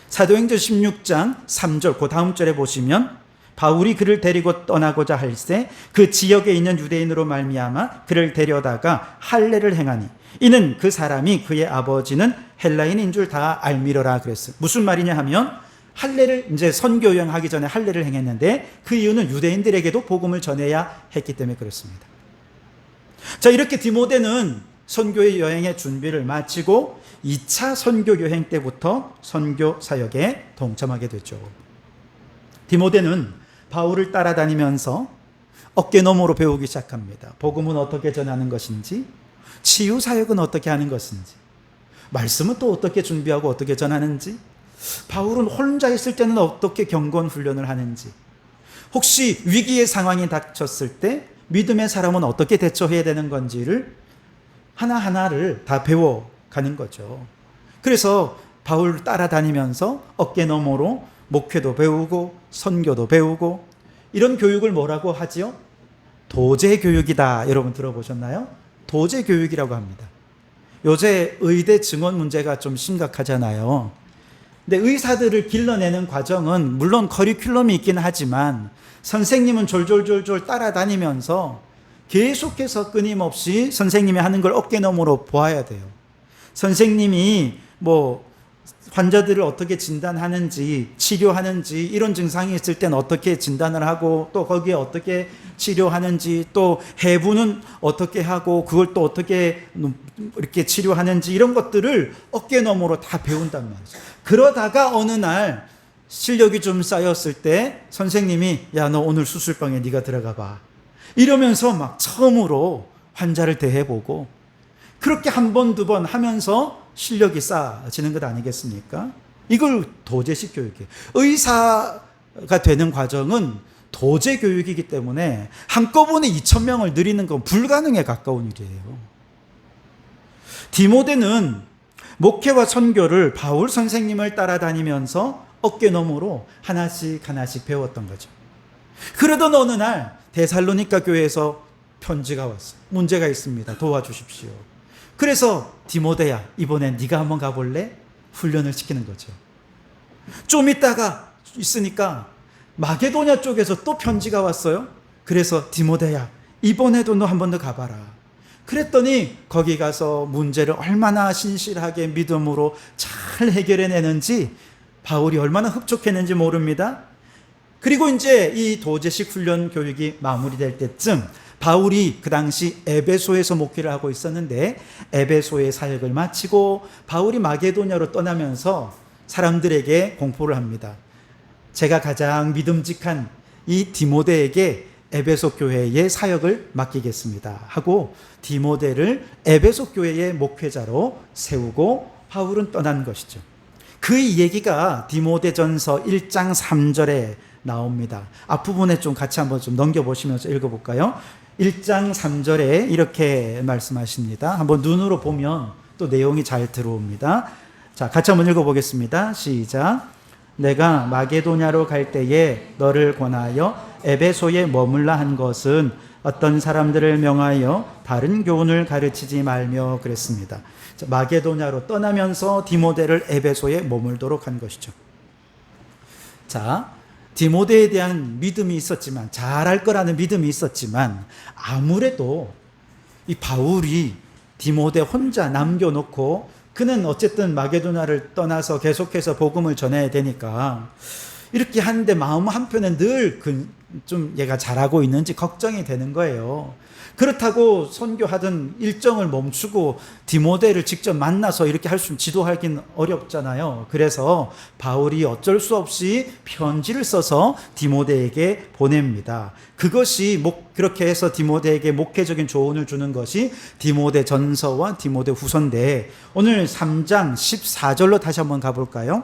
사도행전 16장 3절 그 다음 절에 보시면 바울이 그를 데리고 떠나고자 할새 그 지역에 있는 유대인으로 말미암아 그를 데려다가 할례를 행하니 이는 그 사람이 그의 아버지는 헬라인인 줄 다 알미러라 그랬어요. 무슨 말이냐 하면 할례를 이제 선교 여행하기 전에 할례를 행했는데 그 이유는 유대인들에게도 복음을 전해야 했기 때문에 그렇습니다. 자, 이렇게 디모데는 선교의 여행의 준비를 마치고 2차 선교 여행 때부터 선교 사역에 동참하게 되죠. 디모데는 바울을 따라다니면서 어깨너머로 배우기 시작합니다. 복음은 어떻게 전하는 것인지, 치유 사역은 어떻게 하는 것인지, 말씀은 또 어떻게 준비하고 어떻게 전하는지, 바울은 혼자 있을 때는 어떻게 경건 훈련을 하는지, 혹시 위기의 상황이 닥쳤을 때 믿음의 사람은 어떻게 대처해야 되는 건지를 하나하나를 다 배워가는 거죠. 그래서 바울을 따라다니면서 어깨너머로 목회도 배우고 선교도 배우고, 이런 교육을 뭐라고 하지요? 도제 교육이다. 여러분 들어보셨나요? 도제 교육이라고 합니다. 요새 의대 증원 문제가 좀 심각하잖아요. 근데 의사들을 길러내는 과정은 물론 커리큘럼이 있긴 하지만 선생님은 졸졸졸졸 따라다니면서 계속해서 끊임없이 선생님이 하는 걸 어깨너머로 보아야 돼요. 선생님이 환자들을 어떻게 진단하는지, 치료하는지, 이런 증상이 있을 땐 어떻게 진단을 하고, 또 거기에 어떻게 치료하는지, 또 해부는 어떻게 하고, 그걸 또 어떻게 이렇게 치료하는지, 이런 것들을 어깨너머로 다 배운단 말이죠. 그러다가 어느 날 실력이 좀 쌓였을 때 선생님이 야, 너 오늘 수술방에 네가 들어가 봐. 이러면서 막 처음으로 환자를 대해보고, 그렇게 한 번, 두 번 하면서 실력이 쌓아지는 것 아니겠습니까? 이걸 도제식 교육이에요. 의사가 되는 과정은 도제 교육이기 때문에 한꺼번에 2,000명을 늘리는 건 불가능에 가까운 일이에요. 디모데는 목회와 선교를 바울 선생님을 따라다니면서 어깨너머로 하나씩 배웠던 거죠. 그러던 어느 날 데살로니가 교회에서 편지가 왔어요. 문제가 있습니다. 도와주십시오. 그래서 디모데야, 이번엔 네가 한번 가볼래? 훈련을 시키는 거죠. 좀 있으니까 마게도냐 쪽에서 또 편지가 왔어요. 그래서 디모데야, 이번에도 너 한 번 더 가봐라. 그랬더니 거기 가서 문제를 얼마나 신실하게 믿음으로 잘 해결해내는지, 바울이 얼마나 흡족했는지 모릅니다. 그리고 이제 이 도제식 훈련 교육이 마무리될 때쯤 바울이 그 당시 에베소에서 목회를 하고 있었는데, 에베소의 사역을 마치고 바울이 마게도냐로 떠나면서 사람들에게 공포를 합니다. 제가 가장 믿음직한 이 디모데에게 에베소 교회의 사역을 맡기겠습니다 하고 디모데를 에베소 교회의 목회자로 세우고 바울은 떠난 것이죠. 그 얘기가 디모데전서 1장 3절에 나옵니다. 앞부분에 좀 같이 한번 좀 넘겨보시면서 읽어볼까요? 1장 3절에 이렇게 말씀하십니다. 한번 눈으로 보면 또 내용이 잘 들어옵니다. 자, 같이 한번 읽어보겠습니다. 시작. 내가 마게도냐로 갈 때에 너를 권하여 에베소에 머물라 한 것은 어떤 사람들을 명하여 다른 교훈을 가르치지 말며 그랬습니다. 자, 마게도냐로 떠나면서 디모데를 에베소에 머물도록 한 것이죠. 자, 디모데에 대한 믿음이 있었지만, 잘할 거라는 믿음이 있었지만, 아무래도 이 바울이 디모데 혼자 남겨놓고 그는 어쨌든 마게도냐를 떠나서 계속해서 복음을 전해야 되니까 이렇게 하는데 마음 한편에 늘 좀 얘가 잘하고 있는지 걱정이 되는 거예요. 그렇다고 선교하던 일정을 멈추고 디모데를 직접 만나서 이렇게 지도하긴 어렵잖아요. 그래서 바울이 어쩔 수 없이 편지를 써서 디모데에게 보냅니다. 그것이 그렇게 해서 디모데에게 목회적인 조언을 주는 것이 디모데 전서와 디모데 후서인데, 오늘 3장 14절로 다시 한번 가볼까요?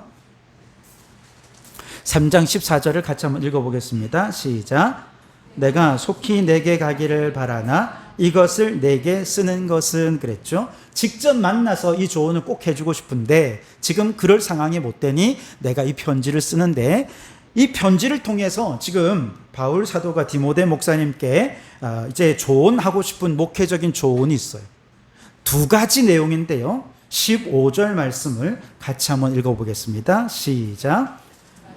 3장 14절을 같이 한번 읽어보겠습니다. 시작. 내가 속히 내게 가기를 바라나 이것을 내게 쓰는 것은, 그랬죠. 직접 만나서 이 조언을 꼭 해주고 싶은데 지금 그럴 상황이 못 되니 내가 이 편지를 쓰는데, 이 편지를 통해서 지금 바울 사도가 디모데 목사님께 이제 조언하고 싶은 목회적인 조언이 있어요. 두 가지 내용인데요. 15절 말씀을 같이 한번 읽어보겠습니다. 시작.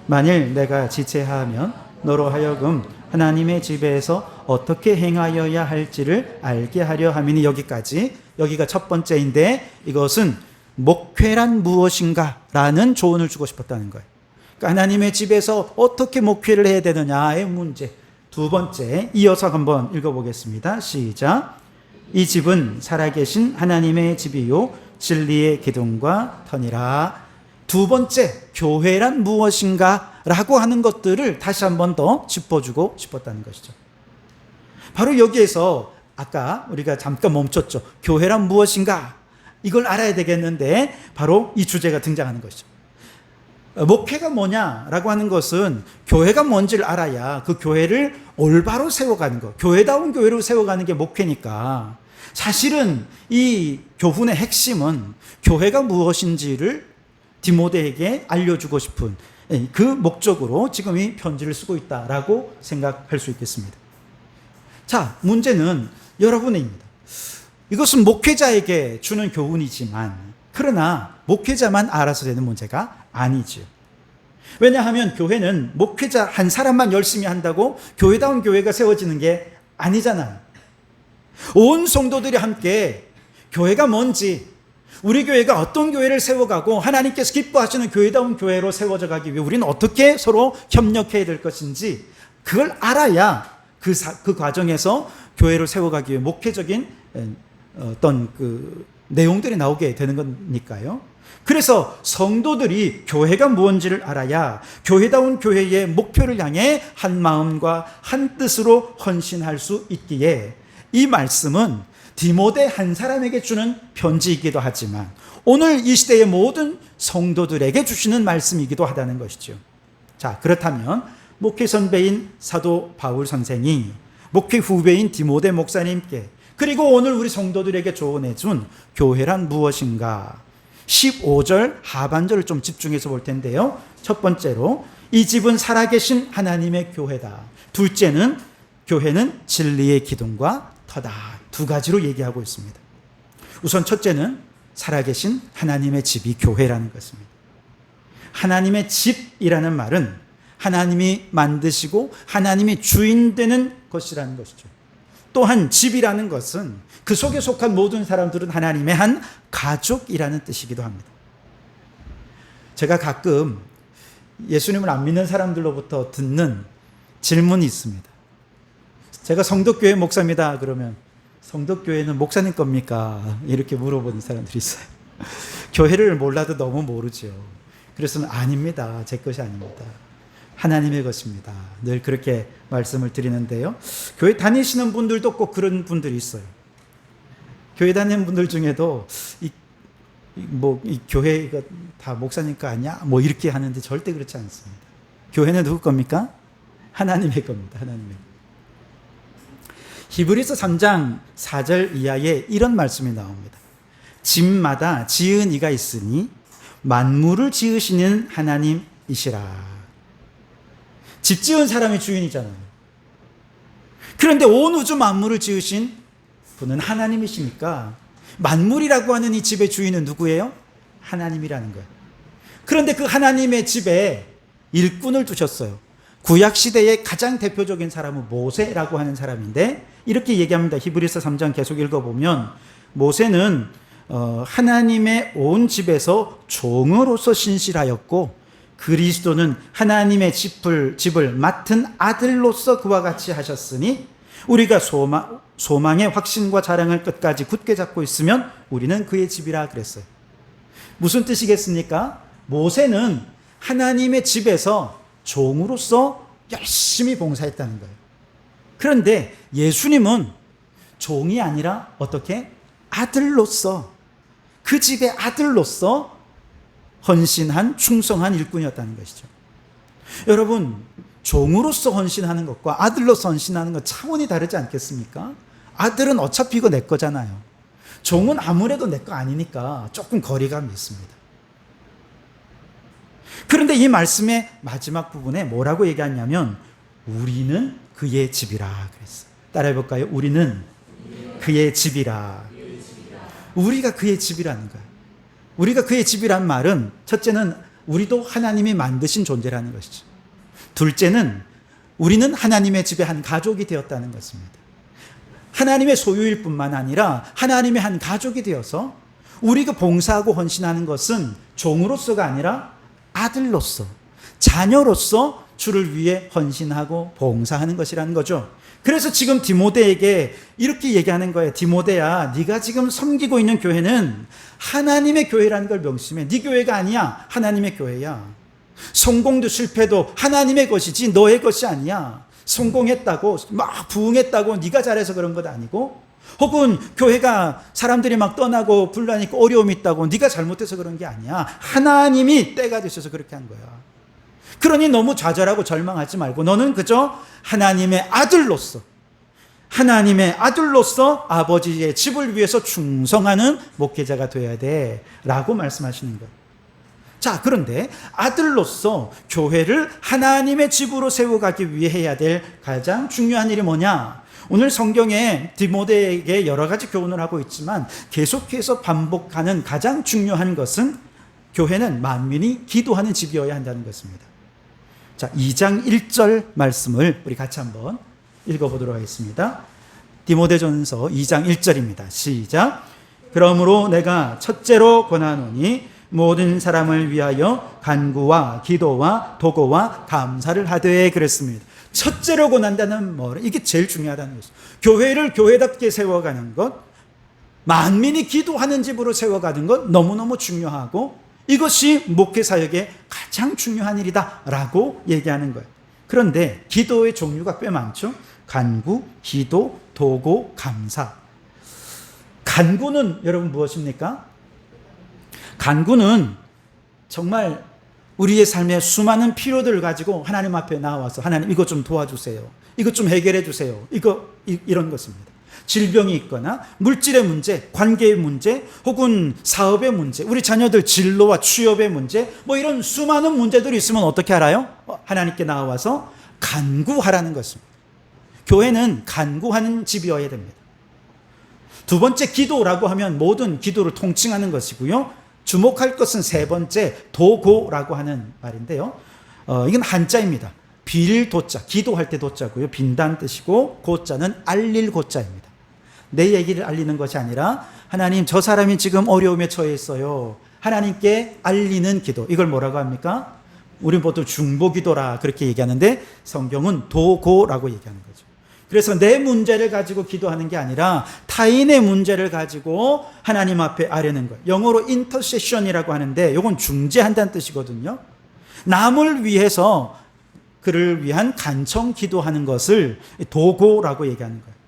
만일 내가 지체하면 너로 하여금 하나님의 집에서 어떻게 행하여야 할지를 알게 하려 함이니, 여기가 첫 번째인데, 이것은 목회란 무엇인가 라는 조언을 주고 싶었다는 거예요. 하나님의 집에서 어떻게 목회를 해야 되느냐의 문제. 두 번째, 이어서 한번 읽어보겠습니다. 시작. 이 집은 살아계신 하나님의 집이요 진리의 기둥과 터니라. 두 번째, 교회란 무엇인가 라고 하는 것들을 다시 한번 더 짚어주고 싶었다는 것이죠. 바로 여기에서 아까 우리가 잠깐 멈췄죠. 교회란 무엇인가? 이걸 알아야 되겠는데 바로 이 주제가 등장하는 것이죠. 목회가 뭐냐라고 하는 것은 교회가 뭔지를 알아야 그 교회를 올바로 세워가는 것, 교회다운 교회로 세워가는 게 목회니까 사실은 이 교훈의 핵심은 교회가 무엇인지를 디모데에게 알려주고 싶은 그 목적으로 지금 이 편지를 쓰고 있다라고 생각할 수 있겠습니다. 자, 문제는 여러분입니다. 이것은 목회자에게 주는 교훈이지만 그러나 목회자만 알아서 되는 문제가 아니죠. 왜냐하면 교회는 목회자 한 사람만 열심히 한다고 교회다운 교회가 세워지는 게 아니잖아요. 온 성도들이 함께 교회가 뭔지, 우리 교회가 어떤 교회를 세워가고 하나님께서 기뻐하시는 교회다운 교회로 세워져 가기 위해 우리는 어떻게 서로 협력해야 될 것인지 그걸 알아야 그 과정에서 교회를 세워가기 위해 목회적인 어떤 그 내용들이 나오게 되는 거니까요. 그래서 성도들이 교회가 무엇인지를 알아야 교회다운 교회의 목표를 향해 한 마음과 한 뜻으로 헌신할 수 있기에 이 말씀은 디모데 한 사람에게 주는 편지이기도 하지만 오늘 이 시대의 모든 성도들에게 주시는 말씀이기도 하다는 것이죠. 자, 그렇다면 목회 선배인 사도 바울 선생이 목회 후배인 디모데 목사님께 그리고 오늘 우리 성도들에게 조언해 준 교회란 무엇인가? 15절 하반절을 좀 집중해서 볼 텐데요. 첫 번째로 이 집은 살아계신 하나님의 교회다. 둘째는 교회는 진리의 기둥과 터다. 두 가지로 얘기하고 있습니다. 우선 첫째는 살아계신 하나님의 집이 교회라는 것입니다. 하나님의 집이라는 말은 하나님이 만드시고 하나님이 주인 되는 것이라는 것이죠. 또한 집이라는 것은 그 속에 속한 모든 사람들은 하나님의 한 가족이라는 뜻이기도 합니다. 제가 가끔 예수님을 안 믿는 사람들로부터 듣는 질문이 있습니다. 제가 성덕교회 목사입니다. 그러면 성덕교회는 목사님 겁니까? 이렇게 물어보는 사람들이 있어요. 교회를 몰라도 너무 모르죠. 그래서 아닙니다. 제 것이 아닙니다. 하나님의 것입니다. 늘 그렇게 말씀을 드리는데요. 교회 다니시는 분들도 꼭 그런 분들이 있어요. 교회 다니는 분들 중에도 이 교회가 다 목사님 거 아니야? 뭐 이렇게 하는데 절대 그렇지 않습니다. 교회는 누구 겁니까? 하나님의 겁니다. 하나님의. 히브리서 3장 4절 이하에 이런 말씀이 나옵니다. 집마다 지은 이가 있으니 만물을 지으시는 하나님이시라. 집 지은 사람이 주인이잖아요. 그런데 온 우주 만물을 지으신 분은 하나님이시니까 만물이라고 하는 이 집의 주인은 누구예요? 하나님이라는 거예요. 그런데 그 하나님의 집에 일꾼을 두셨어요. 구약시대의 가장 대표적인 사람은 모세라고 하는 사람인데 이렇게 얘기합니다. 히브리서 3장 계속 읽어보면 모세는 하나님의 온 집에서 종으로서 신실하였고 그리스도는 하나님의 집을 맡은 아들로서 그와 같이 하셨으니 우리가 소망의 확신과 자랑을 끝까지 굳게 잡고 있으면 우리는 그의 집이라 그랬어요. 무슨 뜻이겠습니까? 모세는 하나님의 집에서 종으로서 열심히 봉사했다는 거예요. 그런데 예수님은 종이 아니라 어떻게? 아들로서 그 집의 아들로서 헌신한 충성한 일꾼이었다는 것이죠. 여러분, 종으로서 헌신하는 것과 아들로서 헌신하는 것 차원이 다르지 않겠습니까? 아들은 어차피 이거 내 거잖아요. 종은 아무래도 내 거 아니니까 조금 거리감이 있습니다. 그런데 이 말씀의 마지막 부분에 뭐라고 얘기하냐면 우리는 그의 집이라 그랬어요. 따라해볼까요? 우리는 그의 집이라. 우리가 그의 집이라는 거예요. 우리가 그의 집이란 말은 첫째는 우리도 하나님이 만드신 존재라는 것이죠. 둘째는 우리는 하나님의 집의 한 가족이 되었다는 것입니다. 하나님의 소유일 뿐만 아니라 하나님의 한 가족이 되어서 우리가 봉사하고 헌신하는 것은 종으로서가 아니라 아들로서 자녀로서 주를 위해 헌신하고 봉사하는 것이라는 거죠. 그래서 지금 디모데에게 이렇게 얘기하는 거예요. 디모데야, 네가 지금 섬기고 있는 교회는 하나님의 교회라는 걸 명심해. 네 교회가 아니야. 하나님의 교회야. 성공도 실패도 하나님의 것이지 너의 것이 아니야. 성공했다고 막 부흥했다고 네가 잘해서 그런 것 아니고, 혹은 교회가 사람들이 막 떠나고 분란이 있고 어려움이 있다고 네가 잘못해서 그런 게 아니야. 하나님이 때가 되셔서 그렇게 한 거야. 그러니 너무 좌절하고 절망하지 말고 너는 그저 하나님의 아들로서 아버지의 집을 위해서 충성하는 목회자가 되어야 돼 라고 말씀하시는 거예요. 자, 그런데 아들로서 교회를 하나님의 집으로 세워가기 위해 해야 될 가장 중요한 일이 뭐냐? 오늘 성경에 디모데에게 여러 가지 교훈을 하고 있지만 계속해서 반복하는 가장 중요한 것은 교회는 만민이 기도하는 집이어야 한다는 것입니다. 자, 2장 1절 말씀을 우리 같이 한번 읽어보도록 하겠습니다. 디모데전서 2장 1절입니다. 시작. 그러므로 내가 첫째로 권하노니 모든 사람을 위하여 간구와 기도와 도고와 감사를 하되 그랬습니다. 첫째로 권한다는 뭐를? 이게 제일 중요하다는 것이죠. 교회를 교회답게 세워가는 것, 만민이 기도하는 집으로 세워가는 것 너무너무 중요하고 이것이 목회 사역의 가장 중요한 일이다 라고 얘기하는 거예요. 그런데 기도의 종류가 꽤 많죠. 간구, 기도, 도고, 감사. 간구는 여러분 무엇입니까? 간구는 정말 우리의 삶에 수많은 필요들을 가지고 하나님 앞에 나와서 하나님 이것 좀 도와주세요. 이것 좀 해결해 주세요. 이런 것입니다. 질병이 있거나 물질의 문제, 관계의 문제, 혹은 사업의 문제, 우리 자녀들 진로와 취업의 문제, 뭐 이런 수많은 문제들이 있으면 어떻게 알아요? 하나님께 나와서 간구하라는 것입니다. 교회는 간구하는 집이어야 됩니다. 두 번째, 기도라고 하면 모든 기도를 통칭하는 것이고요. 주목할 것은 세 번째, 도고라고 하는 말인데요. 이건 한자입니다. 빌도자, 기도할 때 도자고요. 빈다는 뜻이고 고자는 알릴 고자입니다. 내 얘기를 알리는 것이 아니라 하나님, 저 사람이 지금 어려움에 처해 있어요. 하나님께 알리는 기도. 이걸 뭐라고 합니까? 우리 보통 중보기도라 그렇게 얘기하는데 성경은 도고라고 얘기하는 거죠. 그래서 내 문제를 가지고 기도하는 게 아니라 타인의 문제를 가지고 하나님 앞에 아뢰는 거예요. 영어로 인터세션이라고 하는데 이건 중재한다는 뜻이거든요. 남을 위해서 그를 위한 간청 기도하는 것을 도고라고 얘기하는 거예요.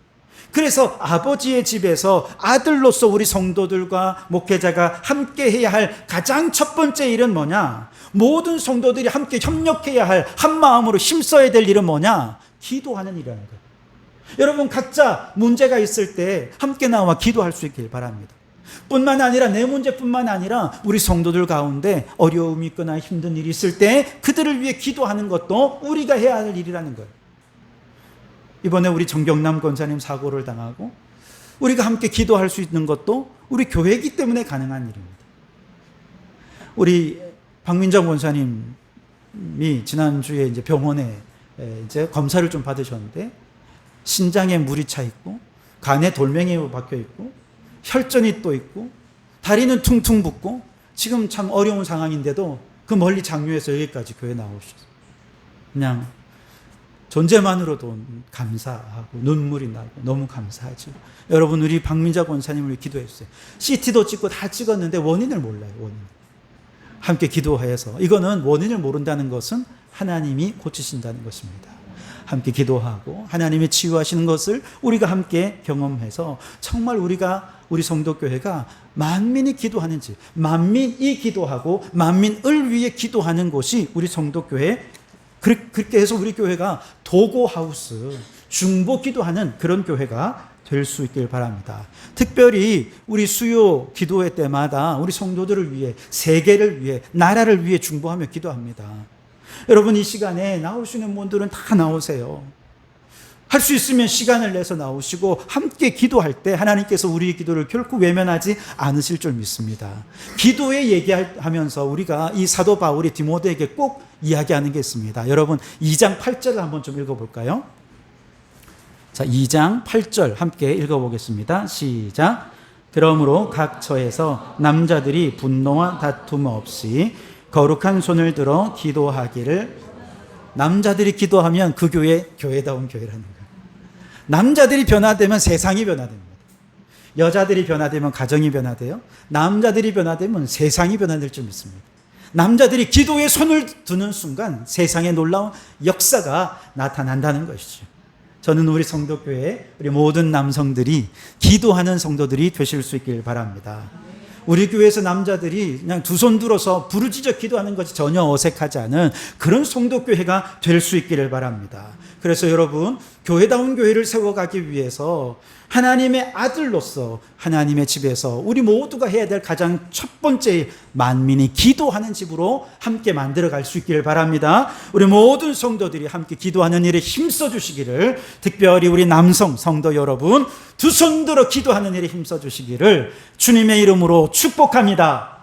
그래서 아버지의 집에서 아들로서 우리 성도들과 목회자가 함께 해야 할 가장 첫 번째 일은 뭐냐? 모든 성도들이 함께 협력해야 할 한 마음으로 힘써야 될 일은 뭐냐? 기도하는 일이라는 거예요. 여러분 각자 문제가 있을 때 함께 나와 기도할 수 있길 바랍니다. 뿐만 아니라 내 문제뿐만 아니라 우리 성도들 가운데 어려움이 있거나 힘든 일이 있을 때 그들을 위해 기도하는 것도 우리가 해야 할 일이라는 거예요. 이번에 우리 정경남 권사님 사고를 당하고 우리가 함께 기도할 수 있는 것도 우리 교회이기 때문에 가능한 일입니다. 우리 박민정 권사님이 지난주에 이제 병원에 이제 검사를 좀 받으셨는데 신장에 물이 차 있고 간에 돌멩이가 박혀 있고 혈전이 또 있고 다리는 퉁퉁 붓고 지금 참 어려운 상황인데도 그 멀리 장류에서 여기까지 교회 나오셨어요. 그냥 존재만으로도 감사하고 눈물이 나고 너무 감사하죠. 여러분 우리 박민자 권사님을 기도했어요. CT도 찍고 다 찍었는데 원인을 몰라요. 원인. 함께 기도해서 이거는 원인을 모른다는 것은 하나님이 고치신다는 것입니다. 함께 기도하고 하나님이 치유하시는 것을 우리가 함께 경험해서 정말 우리 성도교회가 만민이 기도하는지 만민이 기도하고 만민을 위해 기도하는 곳이 우리 성도교회, 그렇게 해서 우리 교회가 도고하우스, 중보 기도하는 그런 교회가 될 수 있길 바랍니다. 특별히 우리 수요 기도회 때마다 우리 성도들을 위해, 세계를 위해, 나라를 위해 중보하며 기도합니다. 여러분 이 시간에 나오시는 분들은 다 나오세요. 할 수 있으면 시간을 내서 나오시고 함께 기도할 때 하나님께서 우리의 기도를 결코 외면하지 않으실 줄 믿습니다. 기도에 얘기하면서 우리가 이 사도 바울이 디모데에게 꼭 이야기하는 게 있습니다. 여러분 2장 8절을 한번 좀 읽어볼까요? 자, 2장 8절 함께 읽어보겠습니다. 시작. 그러므로 각 처에서 남자들이 분노와 다툼 없이 거룩한 손을 들어 기도하기를. 남자들이 기도하면 그 교회다운 교회라는 거예요. 남자들이 변화되면 세상이 변화됩니다. 여자들이 변화되면 가정이 변화돼요. 남자들이 변화되면 세상이 변화될 줄 믿습니다. 남자들이 기도에 손을 두는 순간 세상에 놀라운 역사가 나타난다는 것이죠. 저는 우리 성도교회 우리 모든 남성들이 기도하는 성도들이 되실 수 있길 바랍니다. 우리 교회에서 남자들이 그냥 두 손 들어서 부르짖어 기도하는 것이 전혀 어색하지 않은 그런 성도교회가 될 수 있기를 바랍니다. 그래서 여러분, 교회다운 교회를 세워가기 위해서 하나님의 아들로서 하나님의 집에서 우리 모두가 해야 될 가장 첫 번째 만민이 기도하는 집으로 함께 만들어갈 수 있기를 바랍니다. 우리 모든 성도들이 함께 기도하는 일에 힘써 주시기를, 특별히 우리 남성 성도 여러분 두 손 들어 기도하는 일에 힘써 주시기를 주님의 이름으로 축복합니다.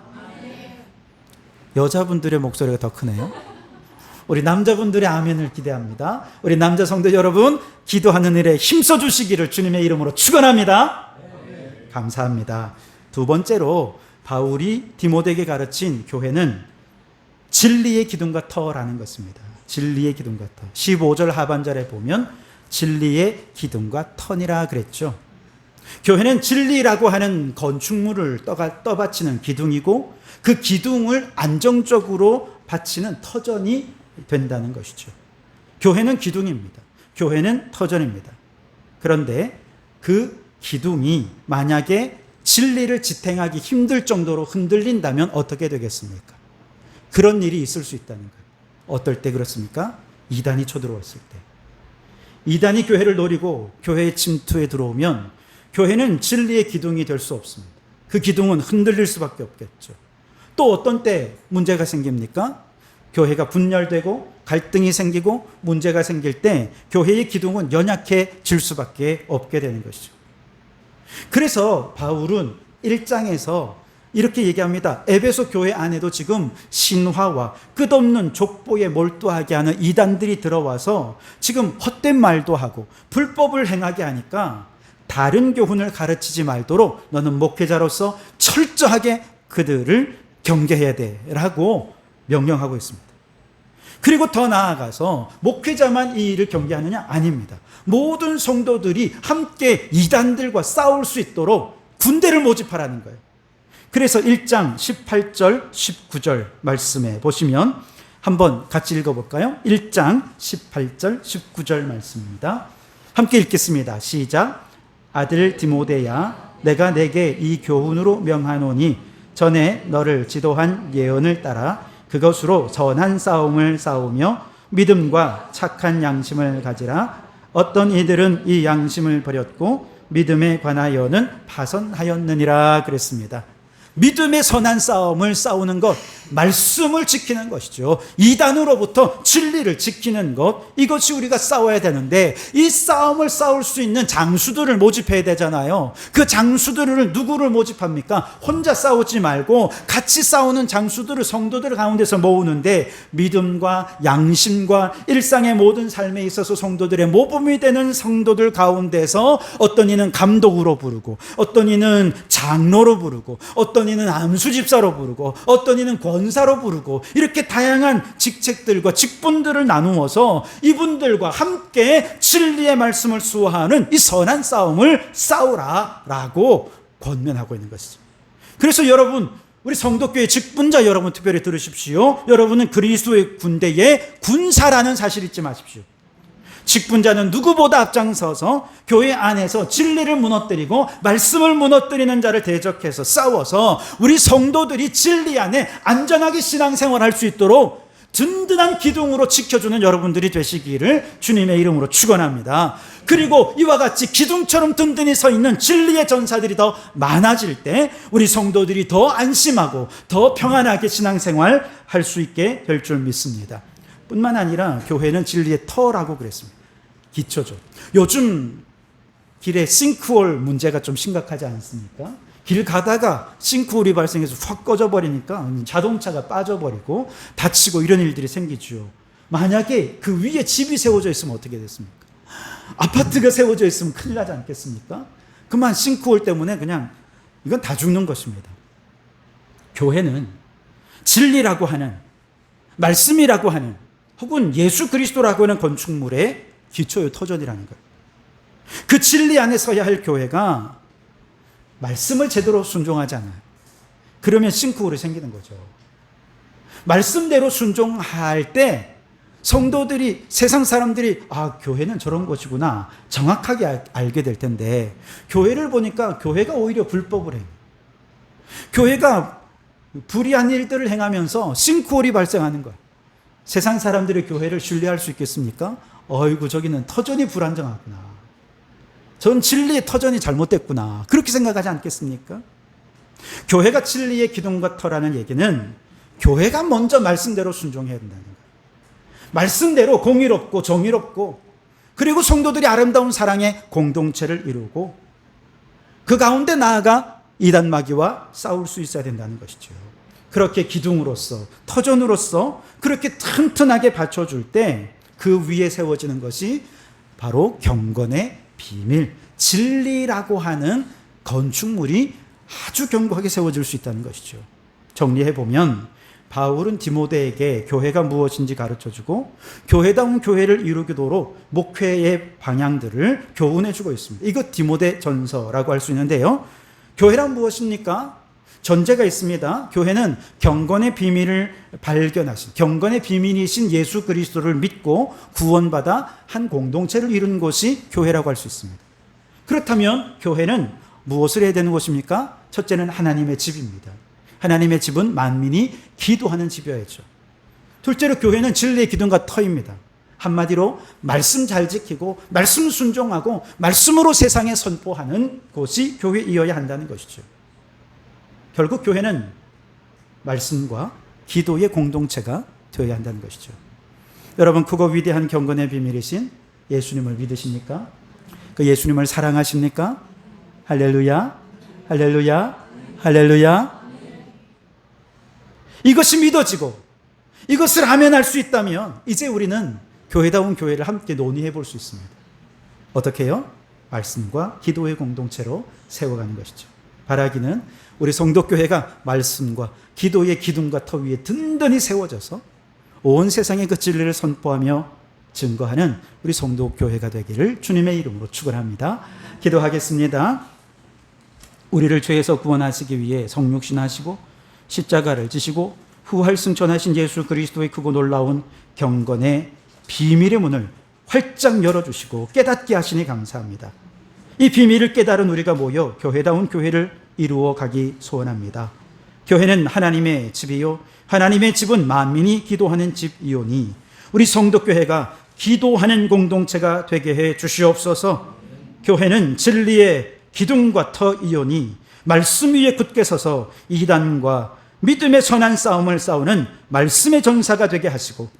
여자분들의 목소리가 더 크네요. 우리 남자분들의 아멘을 기대합니다. 우리 남자 성도 여러분 기도하는 일에 힘써 주시기를 주님의 이름으로 축원합니다. 감사합니다. 두 번째로 바울이 디모데에게 가르친 교회는 진리의 기둥과 터라는 것입니다. 진리의 기둥과 터. 15절 하반절에 보면 진리의 기둥과 터니라 그랬죠. 교회는 진리라고 하는 건축물을 떠받치는 기둥이고 그 기둥을 안정적으로 받치는 터전이 된다는 것이죠. 교회는 기둥입니다. 교회는 터전입니다. 그런데 그 기둥이 만약에 진리를 지탱하기 힘들 정도로 흔들린다면 어떻게 되겠습니까? 그런 일이 있을 수 있다는 거예요. 어떨 때 그렇습니까? 이단이 쳐들어왔을 때. 이단이 교회를 노리고 교회의 침투에 들어오면 교회는 진리의 기둥이 될 수 없습니다. 그 기둥은 흔들릴 수밖에 없겠죠. 또 어떤 때 문제가 생깁니까? 교회가 분열되고 갈등이 생기고 문제가 생길 때 교회의 기둥은 연약해질 수밖에 없게 되는 것이죠. 그래서 바울은 1장에서 이렇게 얘기합니다. 에베소 교회 안에도 지금 신화와 끝없는 족보에 몰두하게 하는 이단들이 들어와서 지금 헛된 말도 하고 불법을 행하게 하니까 다른 교훈을 가르치지 말도록 너는 목회자로서 철저하게 그들을 경계해야 돼라고 명령하고 있습니다. 그리고 더 나아가서 목회자만 이 일을 경계하느냐? 아닙니다. 모든 성도들이 함께 이단들과 싸울 수 있도록 군대를 모집하라는 거예요. 그래서 1장 18절 19절 말씀에 보시면 한번 같이 읽어볼까요? 1장 18절 19절 말씀입니다. 함께 읽겠습니다. 시작. 아들 디모데야, 내가 내게 이 교훈으로 명하노니 전에 너를 지도한 예언을 따라 그것으로 선한 싸움을 싸우며 믿음과 착한 양심을 가지라. 어떤 이들은 이 양심을 버렸고 믿음에 관하여는 파선하였느니라 그랬습니다. 믿음의 선한 싸움을 싸우는 것, 말씀을 지키는 것이죠. 이단으로부터 진리를 지키는 것, 이것이 우리가 싸워야 되는데 이 싸움을 싸울 수 있는 장수들을 모집해야 되잖아요. 그 장수들을 누구를 모집합니까? 혼자 싸우지 말고 같이 싸우는 장수들을 성도들 가운데서 모으는데 믿음과 양심과 일상의 모든 삶에 있어서 성도들의 모범이 되는 성도들 가운데서 어떤 이는 감독으로 부르고 어떤 이는 장로로 부르고 어떤 이는 암수집사로 부르고 어떤 이는 권사로 부르고 이렇게 다양한 직책들과 직분들을 나누어서 이분들과 함께 진리의 말씀을 수호하는 이 선한 싸움을 싸우라라고 권면하고 있는 것이죠. 그래서 여러분, 우리 성도교회 직분자 여러분 특별히 들으십시오. 여러분은 그리스도의 군대의 군사라는 사실 잊지 마십시오. 직분자는 누구보다 앞장서서 교회 안에서 진리를 무너뜨리고 말씀을 무너뜨리는 자를 대적해서 싸워서 우리 성도들이 진리 안에 안전하게 신앙생활할 수 있도록 든든한 기둥으로 지켜주는 여러분들이 되시기를 주님의 이름으로 축원합니다. 그리고 이와 같이 기둥처럼 든든히 서 있는 진리의 전사들이 더 많아질 때 우리 성도들이 더 안심하고 더 평안하게 신앙생활 할 수 있게 될 줄 믿습니다. 뿐만 아니라 교회는 진리의 터라고 그랬습니다. 기초죠. 요즘 길에 싱크홀 문제가 좀 심각하지 않습니까? 길 가다가 싱크홀이 발생해서 확 꺼져버리니까 자동차가 빠져버리고 다치고 이런 일들이 생기죠. 만약에 그 위에 집이 세워져 있으면 어떻게 됐습니까? 아파트가 세워져 있으면 큰일 나지 않겠습니까? 그만 싱크홀 때문에 그냥 이건 다 죽는 것입니다. 교회는 진리라고 하는, 말씀이라고 하는, 혹은 예수 그리스도라고 하는 건축물의 기초요 터전이라는 거예요. 그 진리 안에 서야 할 교회가 말씀을 제대로 순종하지 않아요. 그러면 싱크홀이 생기는 거죠. 말씀대로 순종할 때 성도들이, 세상 사람들이 교회는 저런 것이구나 정확하게 알게 될 텐데, 교회를 보니까 교회가 오히려 불법을 해요. 교회가 불의한 일들을 행하면서 싱크홀이 발생하는 거예요. 세상 사람들이 교회를 신뢰할 수 있겠습니까? 어이구, 저기는 터전이 불안정하구나, 전 진리의 터전이 잘못됐구나, 그렇게 생각하지 않겠습니까? 교회가 진리의 기둥과 터라는 얘기는 교회가 먼저 말씀대로 순종해야 된다는 거예요. 말씀대로 공의롭고 정의롭고, 그리고 성도들이 아름다운 사랑의 공동체를 이루고, 그 가운데 나아가 이단 마귀와 싸울 수 있어야 된다는 것이죠. 그렇게 기둥으로서, 터전으로서 그렇게 튼튼하게 받쳐줄 때 그 위에 세워지는 것이 바로 경건의 비밀, 진리라고 하는 건축물이 아주 견고하게 세워질 수 있다는 것이죠. 정리해보면 바울은 디모데에게 교회가 무엇인지 가르쳐주고 교회다운 교회를 이루도록 목회의 방향들을 교훈해주고 있습니다. 이것 디모데 전서라고 할 수 있는데요. 교회란 무엇입니까? 전제가 있습니다. 교회는 경건의 비밀을 발견하신, 경건의 비밀이신 예수 그리스도를 믿고 구원받아 한 공동체를 이룬 것이 교회라고 할 수 있습니다. 그렇다면 교회는 무엇을 해야 되는 것입니까? 첫째는 하나님의 집입니다. 하나님의 집은 만민이 기도하는 집이어야죠. 둘째로 교회는 진리의 기둥과 터입니다. 한마디로 말씀 잘 지키고 말씀 순종하고 말씀으로 세상에 선포하는 곳이 교회이어야 한다는 것이죠. 결국 교회는 말씀과 기도의 공동체가 되어야 한다는 것이죠. 여러분, 크고 위대한 경건의 비밀이신 예수님을 믿으십니까? 그 예수님을 사랑하십니까? 할렐루야, 할렐루야, 할렐루야. 이것이 믿어지고 이것을 아멘할 수 있다면 이제 우리는 교회다운 교회를 함께 논의해 볼 수 있습니다. 어떻게 해요? 말씀과 기도의 공동체로 세워가는 것이죠. 바라기는 우리 성도교회가 말씀과 기도의 기둥과 터 위에 든든히 세워져서 온 세상에 그 진리를 선포하며 증거하는 우리 성도교회가 되기를 주님의 이름으로 축원합니다. 기도하겠습니다. 우리를 죄에서 구원하시기 위해 성육신하시고 십자가를 지시고 부활승천하신 예수 그리스도의 크고 놀라운 경건의 비밀의 문을 활짝 열어주시고 깨닫게 하시니 감사합니다. 이 비밀을 깨달은 우리가 모여 교회다운 교회를 이루어 가기 소원합니다. 교회는 하나님의 집이요, 하나님의 집은 만민이 기도하는 집이오니 우리 성도교회가 기도하는 공동체가 되게 해 주시옵소서. 교회는 진리의 기둥과 터이오니 말씀 위에 굳게 서서 이단과 믿음의 선한 싸움을 싸우는 말씀의 전사가 되게 하시고,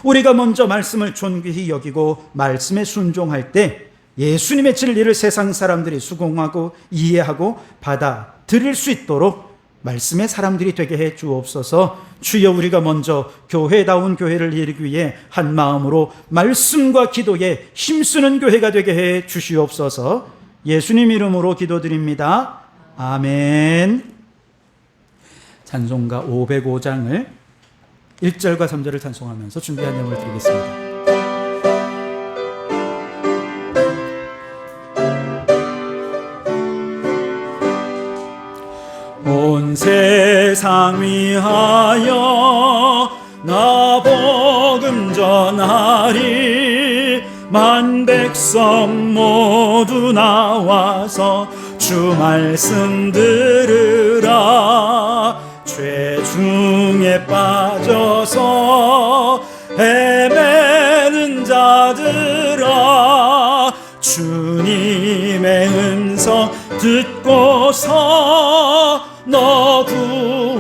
우리가 먼저 말씀을 존귀히 여기고 말씀에 순종할 때 예수님의 진리를 세상 사람들이 수긍하고 이해하고 받아들일 수 있도록 말씀의 사람들이 되게 해 주옵소서. 주여, 우리가 먼저 교회다운 교회를 이루기 위해 한 마음으로 말씀과 기도에 힘쓰는 교회가 되게 해 주시옵소서. 예수님 이름으로 기도드립니다. 아멘. 찬송가 505장을 1절과 3절을 찬송하면서 준비한 내용을 드리겠습니다. 온 세상 위하여 나 복음 전하리. 만 백성 모두 나와서 주 말씀 들으라. 죄 중에 빠져서 헤매는 자들아, 주님의 음성 듣고서 너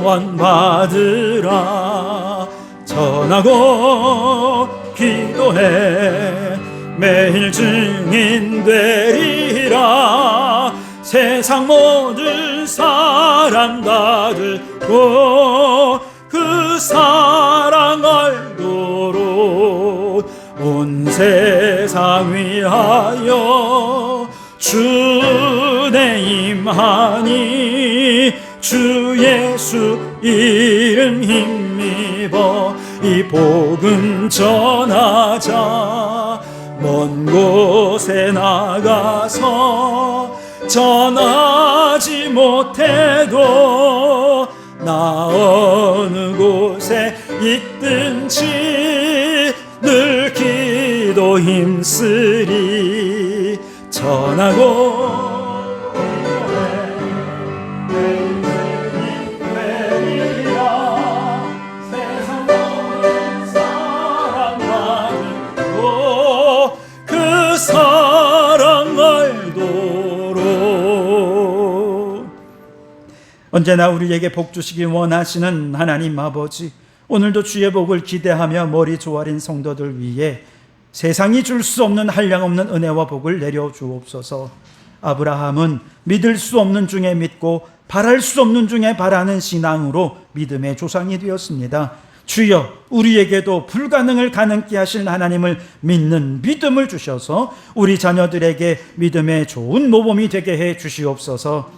구원받으라. 전하고 기도해 매일 증인 되리라. 세상 모든 사람 다 듣고 그 사랑 알도록 온 세상 위하여 주내 임하니 주 예수 이름 힘 입어 이 복음 전하자. 먼 곳에 나가서 전하지 못해도 나 어느 곳에 있든지 늘 기도 힘쓰리. 전하고 사랑 알도록. 언제나 우리에게 복 주시기 원하시는 하나님 아버지, 오늘도 주의 복을 기대하며 머리 조아린 성도들 위해 세상이 줄 수 없는 한량없는 은혜와 복을 내려 주옵소서. 아브라함은 믿을 수 없는 중에 믿고 바랄 수 없는 중에 바라는 신앙으로 믿음의 조상이 되었습니다. 주여, 우리에게도 불가능을 가능케 하실 하나님을 믿는 믿음을 주셔서 우리 자녀들에게 믿음의 좋은 모범이 되게 해 주시옵소서.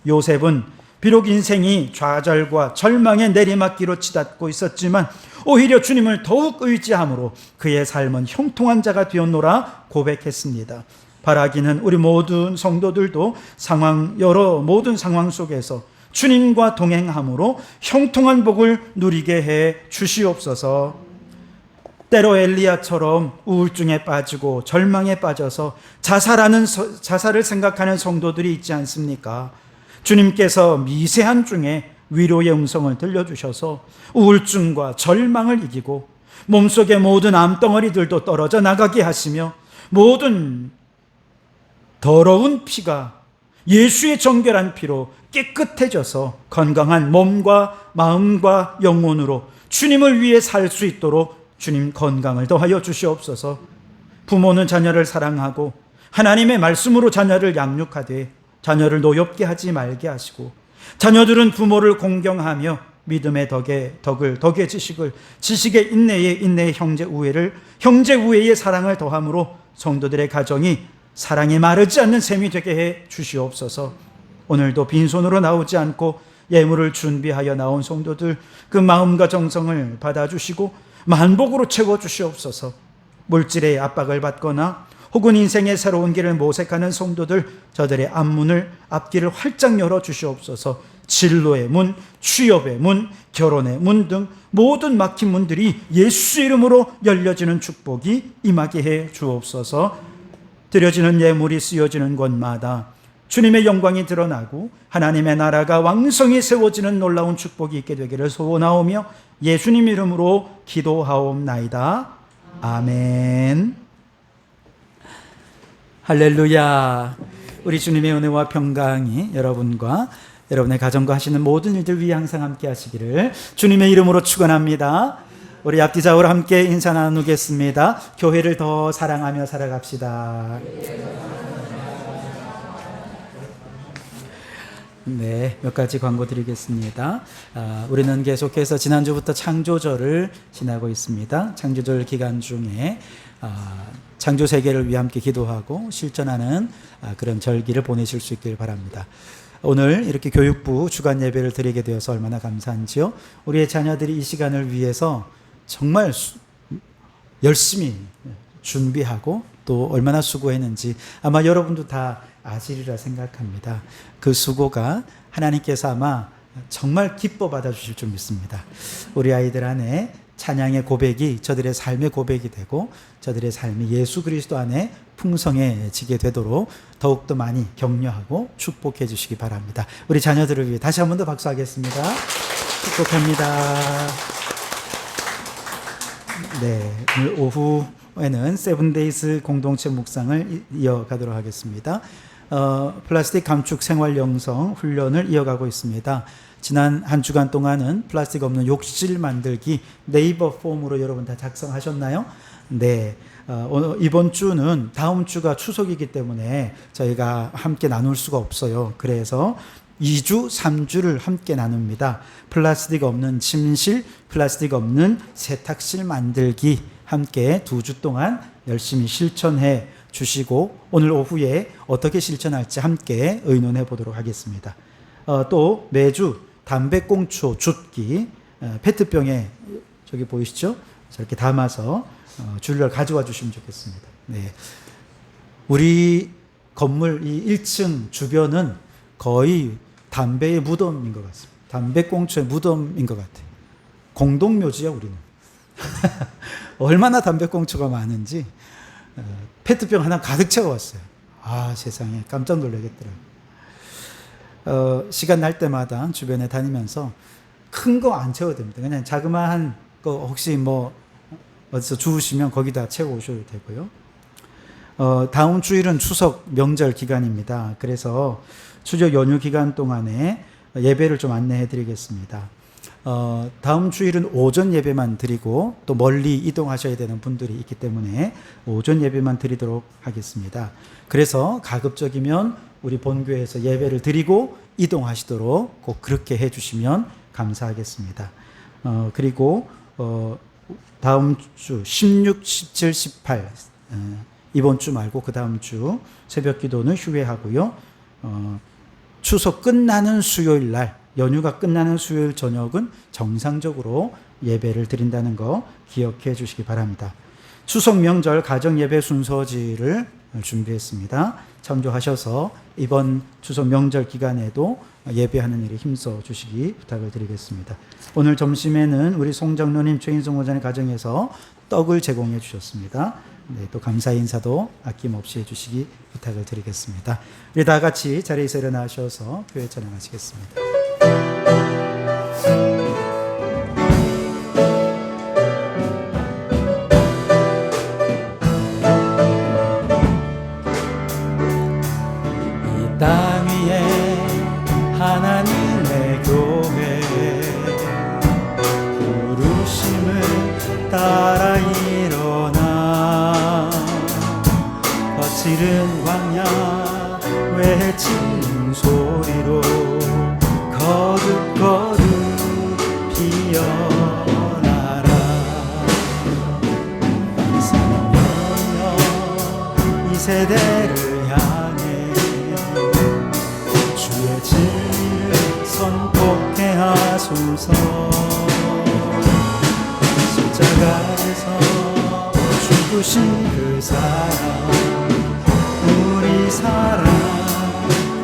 요셉은 비록 인생이 좌절과 절망의 내리막길로 치닫고 있었지만 오히려 주님을 더욱 의지함으로 그의 삶은 형통한 자가 되었노라 고백했습니다. 바라기는 우리 모든 성도들도 여러 모든 상황 속에서 주님과 동행함으로 형통한 복을 누리게 해 주시옵소서. 때로 엘리야처럼 우울증에 빠지고 절망에 빠져서 자살을 생각하는 성도들이 있지 않습니까? 주님께서 미세한 중에 위로의 음성을 들려주셔서 우울증과 절망을 이기고 몸속의 모든 암덩어리들도 떨어져 나가게 하시며 모든 더러운 피가 예수의 정결한 피로 깨끗해져서 건강한 몸과 마음과 영혼으로 주님을 위해 살 수 있도록 주님 건강을 더하여 주시옵소서. 부모는 자녀를 사랑하고 하나님의 말씀으로 자녀를 양육하되 자녀를 노엽게 하지 말게 하시고, 자녀들은 부모를 공경하며 믿음의 덕의 지식의 인내의 형제 우애의 사랑을 더함으로 성도들의 가정이 사랑이 마르지 않는 셈이 되게 해 주시옵소서. 오늘도 빈손으로 나오지 않고 예물을 준비하여 나온 성도들 그 마음과 정성을 받아주시고 만복으로 채워주시옵소서. 물질의 압박을 받거나 혹은 인생의 새로운 길을 모색하는 성도들, 저들의 앞길을 활짝 열어주시옵소서. 진로의 문, 취업의 문, 결혼의 문 등 모든 막힌 문들이 예수 이름으로 열려지는 축복이 임하게 해 주옵소서. 드려지는 예물이 쓰여지는 곳마다 주님의 영광이 드러나고 하나님의 나라가 왕성히 세워지는 놀라운 축복이 있게 되기를 소원하오며 예수님 이름으로 기도하옵나이다. 아멘. 할렐루야. 우리 주님의 은혜와 평강이 여러분과 여러분의 가정과 하시는 모든 일들 위해 항상 함께 하시기를 주님의 이름으로 축원합니다. 우리 앞뒤 좌우로 함께 인사 나누겠습니다. 교회를 더 사랑하며 살아갑시다. 네, 몇 가지 광고 드리겠습니다. 우리는 계속해서 지난주부터 창조절을 지나고 있습니다. 창조절 기간 중에 창조 세계를 위해 함께 기도하고 실천하는 그런 절기를 보내실 수 있길 바랍니다. 오늘 이렇게 교육부 주간 예배를 드리게 되어서 얼마나 감사한지요. 우리의 자녀들이 이 시간을 위해서 정말 열심히 준비하고 또 얼마나 수고했는지 아마 여러분도 다 아시리라 생각합니다. 그 수고가 하나님께서 아마 정말 기뻐 받아주실 줄 믿습니다. 우리 아이들 안에 찬양의 고백이 저들의 삶의 고백이 되고 저들의 삶이 예수 그리스도 안에 풍성해지게 되도록 더욱더 많이 격려하고 축복해 주시기 바랍니다. 우리 자녀들을 위해 다시 한 번 더 박수하겠습니다. 축복합니다. 네, 오늘 오후에는 세븐데이즈 공동체 묵상을 이어가도록 하겠습니다. 플라스틱 감축 생활 영성 훈련을 이어가고 있습니다. 지난 한 주간 동안은 플라스틱 없는 욕실 만들기 네이버 폼으로 여러분 다 작성하셨나요? 네. 이번 주는 다음 주가 추석이기 때문에 저희가 함께 나눌 수가 없어요. 그래서 2주, 3주를 함께 나눕니다. 플라스틱 없는 침실, 플라스틱 없는 세탁실 만들기 함께 2주 동안 열심히 실천해 주시고 오늘 오후에 어떻게 실천할지 함께 의논해 보도록 하겠습니다. 또 매주 담배꽁초 줍기, 페트병에 저기 보이시죠? 저렇게 담아서 주일날 가져와 주시면 좋겠습니다. 네. 우리 건물 이 1층 주변은 거의 담배의 무덤인 것 같습니다. 담배꽁초의 무덤인 것 같아요. 공동묘지야 우리는. 얼마나 담배꽁초가 많은지 페트병 하나 가득 채워왔어요. 아, 세상에 깜짝 놀라겠더라고요. 시간 날 때마다 주변에 다니면서 큰 거 안 채워도 됩니다. 그냥 자그마한 거 혹시 뭐 어디서 주우시면 거기다 채워 오셔도 되고요. 다음 주일은 추석 명절 기간입니다. 그래서 추석 연휴 기간 동안에 예배를 좀 안내해 드리겠습니다. 다음 주일은 오전 예배만 드리고 또 멀리 이동하셔야 되는 분들이 있기 때문에 오전 예배만 드리도록 하겠습니다. 그래서 가급적이면 우리 본교회에서 예배를 드리고 이동하시도록 꼭 그렇게 해주시면 감사하겠습니다. 그리고 다음 주 16, 17, 18 이번 주 말고 그 다음 주 새벽 기도는 휴회하고요. 추석 끝나는 수요일 날, 연휴가 끝나는 수요일 저녁은 정상적으로 예배를 드린다는 거 기억해 주시기 바랍니다. 추석 명절 가정 예배 순서지를 준비했습니다. 참조하셔서 이번 추석 명절 기간에도 예배하는 일에 힘써 주시기 부탁을 드리겠습니다. 오늘 점심에는 우리 송장로님, 최인성 목사님 가정에서 떡을 제공해 주셨습니다. 네, 또 감사 인사도 아낌없이 해주시기 부탁을 드리겠습니다. 우리 다 같이 자리에서 일어나셔서 교회 찬양하시겠습니다. 이 땅 위에 하나님의 교회 부르심을 따라 일어나 거칠은 광야 외치는 소리로 거듭거듭 피어나라. 사랑하여 이 세대를 향해 주의 진리를 선포해 하소서. 십자가에서 죽으신 그 사랑 우리 사랑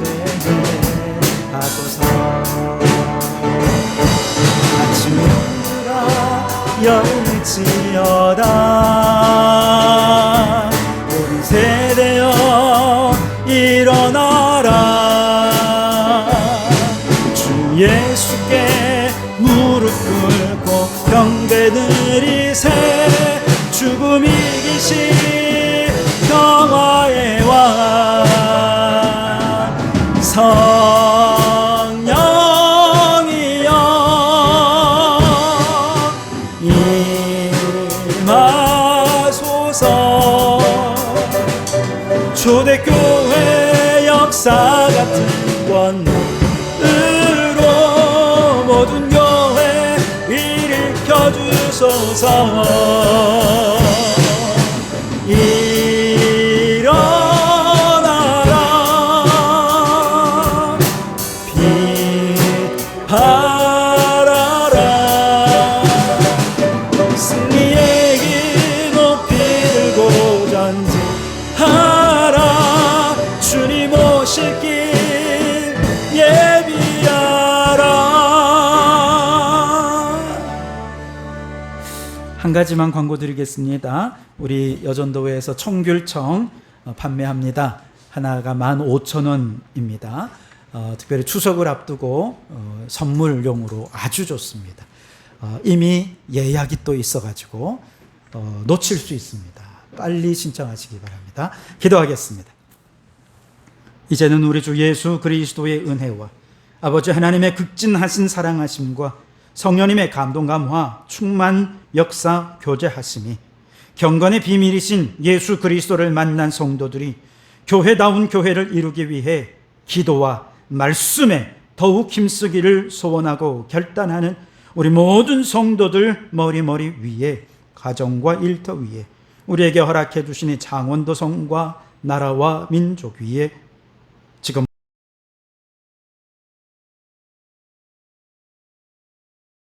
되게 하소서. 아침이라 열지어다 우리 세대여 일어나라. 주 예수께 무릎 꿇고 경배 드리세. 죽음 이기신 평화의 왕 성령이여 임하소서. 초대교회 역사 같은 권능으로 모든 교회 일으켜 주소서. 일어나라 빛발하라. 승리의 길 높이 들고 전진하라. 주님 오실 길 예비하라. 한 가지만 광고 드리겠습니다. 우리 여전도회에서 청귤청 판매합니다. 하나가 15,000원입니다. 특별히 추석을 앞두고 선물용으로 아주 좋습니다. 이미 예약이 또 있어가지고 놓칠 수 있습니다. 빨리 신청하시기 바랍니다. 기도하겠습니다. 이제는 우리 주 예수 그리스도의 은혜와 아버지 하나님의 극진하신 사랑하심과 성령님의 감동 감화 충만 역사 교제하심이 경건의 비밀이신 예수 그리스도를 만난 성도들이 교회다운 교회를 이루기 위해 기도와 말씀에 더욱 힘쓰기를 소원하고 결단하는 우리 모든 성도들 머리 위에 가정과 일터 위에 우리에게 허락해 주시니 창원도 성과 나라와 민족 위에